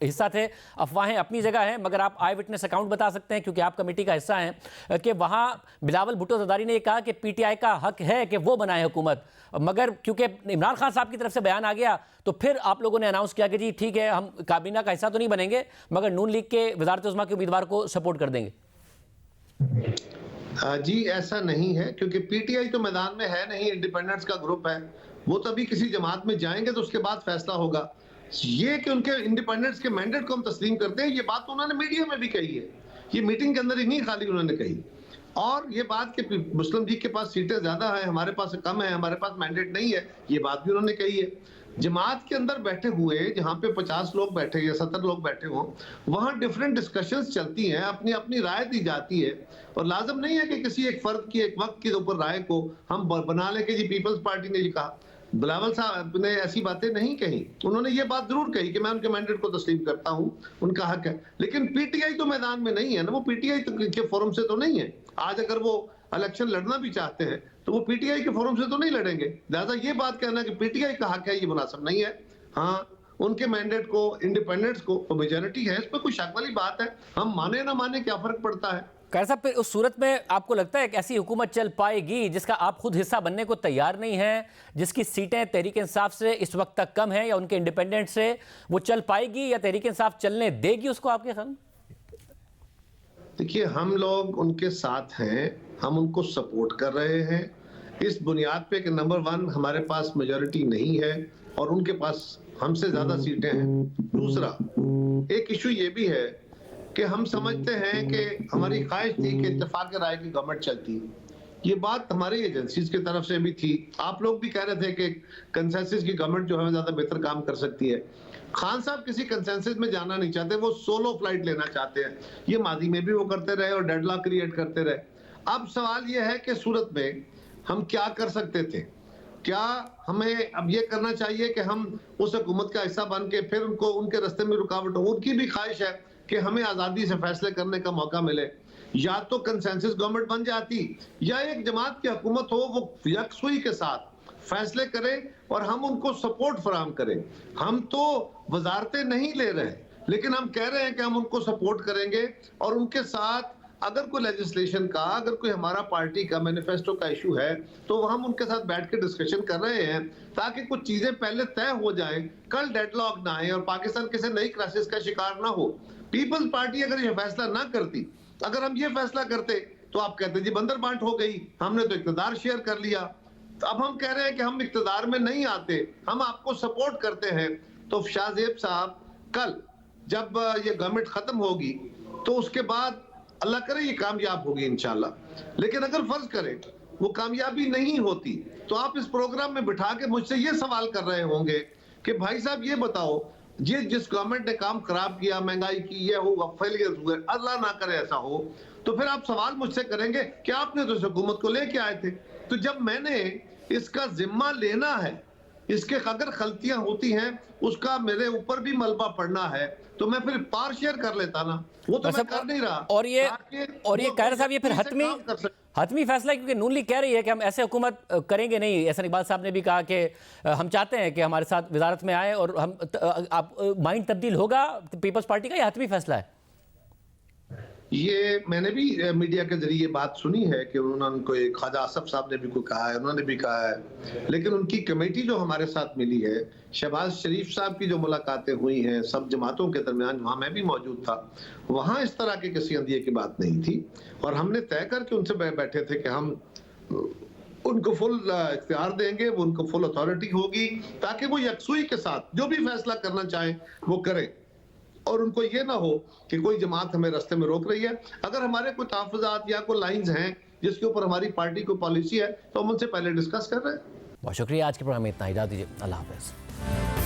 हिस्सा थे, अफवाहें अपनी जगह हैं, मगर आप आई विटनेस अकाउंट बता सकते हैं क्योंकि आप कमेटी का हिस्सा हैं कि वहाँ बिलावल भुट्टो जरदारी ने कहा कि पीटीआई का हक है कि वो बनाए हुकूमत, मगर क्योंकि इमरान खान साहब की तरफ से बयान आ गया तो फिर आप लोगों ने अनाउंस किया कि जी ठीक है, हम काबीना का हिस्सा तो नहीं बनेंगे मगर नून लीग के वज़ारत उज़्मा के उम्मीदवार को सपोर्ट कर देंगे। जी ऐसा नहीं है, क्योंकि पीटीआई तो मैदान में है नहीं, इंडिपेंडेंट्स का ग्रुप है। वो तभी किसी जमात में जाएंगे तो उसके बाद फैसला होगा। ये कि उनके इंडिपेंडेंट्स के मैंडेट को हम तस्लीम करते हैं, ये बात तो उन्होंने मीडिया में भी कही है ये मीटिंग के अंदर ही नहीं खाली उन्होंने कही। और ये बात कि मुस्लिम लीग के पास सीटें ज्यादा है, हमारे पास कम है, हमारे पास मैंडेट नहीं है, ये बात भी उन्होंने कही है। जमात के अंदर बैठे हुए जहां पे 50 लोग बैठे या 70 लोग बैठे हों, वहां डिफरेंट डिस्कशंस चलती हैं, अपनी अपनी राय दी जाती है। और लाजम नहीं है कि किसी एक फर्द की एक वक्त के ऊपर राय को हम बना लें कि जी पीपल्स पार्टी ने ये कहा। बिलावल साहब ने ऐसी बातें नहीं कही। उन्होंने ये बात जरूर कही कि मैं उनके मैंडेट को तस्लीम करता हूं, उनका हक है, लेकिन पीटीआई तो मैदान में नहीं है ना, वो पीटीआई के फोरम से तो नहीं है। आज अगर वो इलेक्शन लड़ना भी चाहते हैं तो वो पीटीआई के फोरम से तो नहीं लड़ेंगे। लिहाजा ये बात कहना कि पीटीआई का हक है, ये मुनासिब नहीं है। हाँ, उनके मैंडेट को, इंडिपेंडेंट्स को मेजॉरिटी है, इस पर कोई शक वाली बात है। हम माने ना माने क्या फर्क पड़ता है। खैर साहब, फिर उस सूरत में आपको लगता है कि ऐसी हुकूमत चल पाएगी जिसका आप खुद हिस्सा बनने को तैयार नहीं हैं, जिसकी सीटें तहरीक इंसाफ से इस वक्त तक कम हैं या उनके इंडिपेंडेंट से, वो चल पाएगी या तहरीक इंसाफ चलने देगी उसको, आपके ख्याल? देखिए, हम लोग उनके साथ हैं, हम उनको सपोर्ट कर रहे हैं इस बुनियाद पे कि नंबर 1 हमारे पास मेजॉरिटी नहीं है और उनके पास हमसे ज्यादा सीटें हैं। दूसरा एक इशू ये भी है कि हम समझते हैं कि हमारी ख्वाहिश थी कि इत्तेफाक राय की गवर्नमेंट चलती। ये बात हमारी एजेंसीज की तरफ से भी थी। आप लोग भी कह रहे थे कि कंसेंसस की गवर्नमेंट जो है ज्यादा बेहतर काम कर सकती है। खान साहब किसी कंसेंसस में जाना नहीं चाहते, वो सोलो फ्लाइट लेना चाहते हैं। ये माजी में भी वो करते रहे और डेडलॉक क्रिएट करते रहे। अब सवाल ये है कि सूरत में हम क्या कर सकते थे? क्या हमें अब ये करना चाहिए कि हम उस हुकूमत का हिस्सा बन के फिर उनको उनके रास्ते में रुकावट हो? उनकी भी ख्वाहिश है कि हमें आजादी से फैसले करने का मौका मिले। या तो कंसेंसस गवर्नमेंट बन जाती या एक जमात की हुकूमत हो, वो यकसुई के साथ फैसले करें और हम उनको सपोर्ट फराहम करें। हम तो वजारतें नहीं ले रहे, लेकिन हम कह रहे हैं कि हम उनको सपोर्ट करेंगे और उनके साथ अगर कोई लेजिस्लेशन का, अगर कोई हमारा पार्टी का मैनिफेस्टो का इशू है तो हम उनके साथ बैठ के डिस्कशन कर रहे हैं ताकि कुछ चीजें पहले तय हो जाएं, कल डेडलॉक ना आए और पाकिस्तान किसी नई क्राइसिस का शिकार ना हो। पीपल्स पार्टी अगर ये फैसला ना करती, अगर हम ये फैसला करते तो आप कहते जी बंदर बांट हो गई, हमने तो इक़्तिदार शेयर कर लिया। तो अब हम कह रहे हैं कि हम इक़्तिदार में नहीं आते, हम आपको सपोर्ट करते हैं। तो शाहजेब साहब, कल जब ये गवर्नमेंट खत्म होगी तो उसके बाद अल्लाह करे ये कामयाब होगी इंशाल्लाह। लेकिन अगर फर्ज करें वो कामयाबी नहीं होती तो आप इस प्रोग्राम में बिठा के मुझसे ये सवाल कर रहे होंगे कि भाई साहब ये बताओ, ये जिस गवर्नमेंट ने काम खराब किया, महंगाई की, ये हुआ, फेलियर हुए, अल्लाह ना करे ऐसा हो, तो फिर आप सवाल मुझसे करेंगे कि आपने तो इस हुकूमत को लेके आए थे। तो जब मैंने इसका जिम्मा लेना है, इसके अगर गलतियां होती हैं उसका मेरे ऊपर भी मलबा पड़ना है, तो मैं फिर पार शेयर कर लेता ना, वो तो मैं कर नहीं रहा। और ये कायर साहब, ये फिर हतमी फैसला है, क्योंकि नून लीग कह रही है कि हम ऐसे हुकूमत करेंगे नहीं। एहसान इकबाल साहब ने भी कहा कि हम चाहते हैं कि हमारे साथ वजारत में आए और हम आप माइंड तब्दील होगा पीपल्स पार्टी का, या हतमी फैसला है? ये मैंने भी मीडिया के जरिए बात सुनी है कि उन्होंने कोई ख्वाजा आसफ साहब ने भी कोई कहा है, उन्होंने भी कहा है, लेकिन उनकी कमेटी जो हमारे साथ मिली है, शहबाज शरीफ साहब की जो मुलाकातें हुई हैं सब जमातों के दरमियान, वहां मैं भी मौजूद था, वहां इस तरह के किसी अंदिये की बात नहीं थी। और हमने तय करके उनसे बैठे थे कि हम उनको फुल इख्तियार देंगे, वो उनको फुल अथॉरिटी होगी ताकि वो यकसुई के साथ जो भी फैसला करना चाहें वो करें और उनको ये ना हो कि कोई जमात हमें रास्ते में रोक रही है। अगर हमारे कोई तहफ़्फ़ुज़ात या कोई लाइंस हैं जिसके ऊपर हमारी पार्टी को पॉलिसी है तो हम उनसे पहले डिस्कस कर रहे हैं। बहुत शुक्रिया। आज के प्रोग्राम में इतना ही, इजाज़त दीजिए। अल्लाह हाफ़िज़।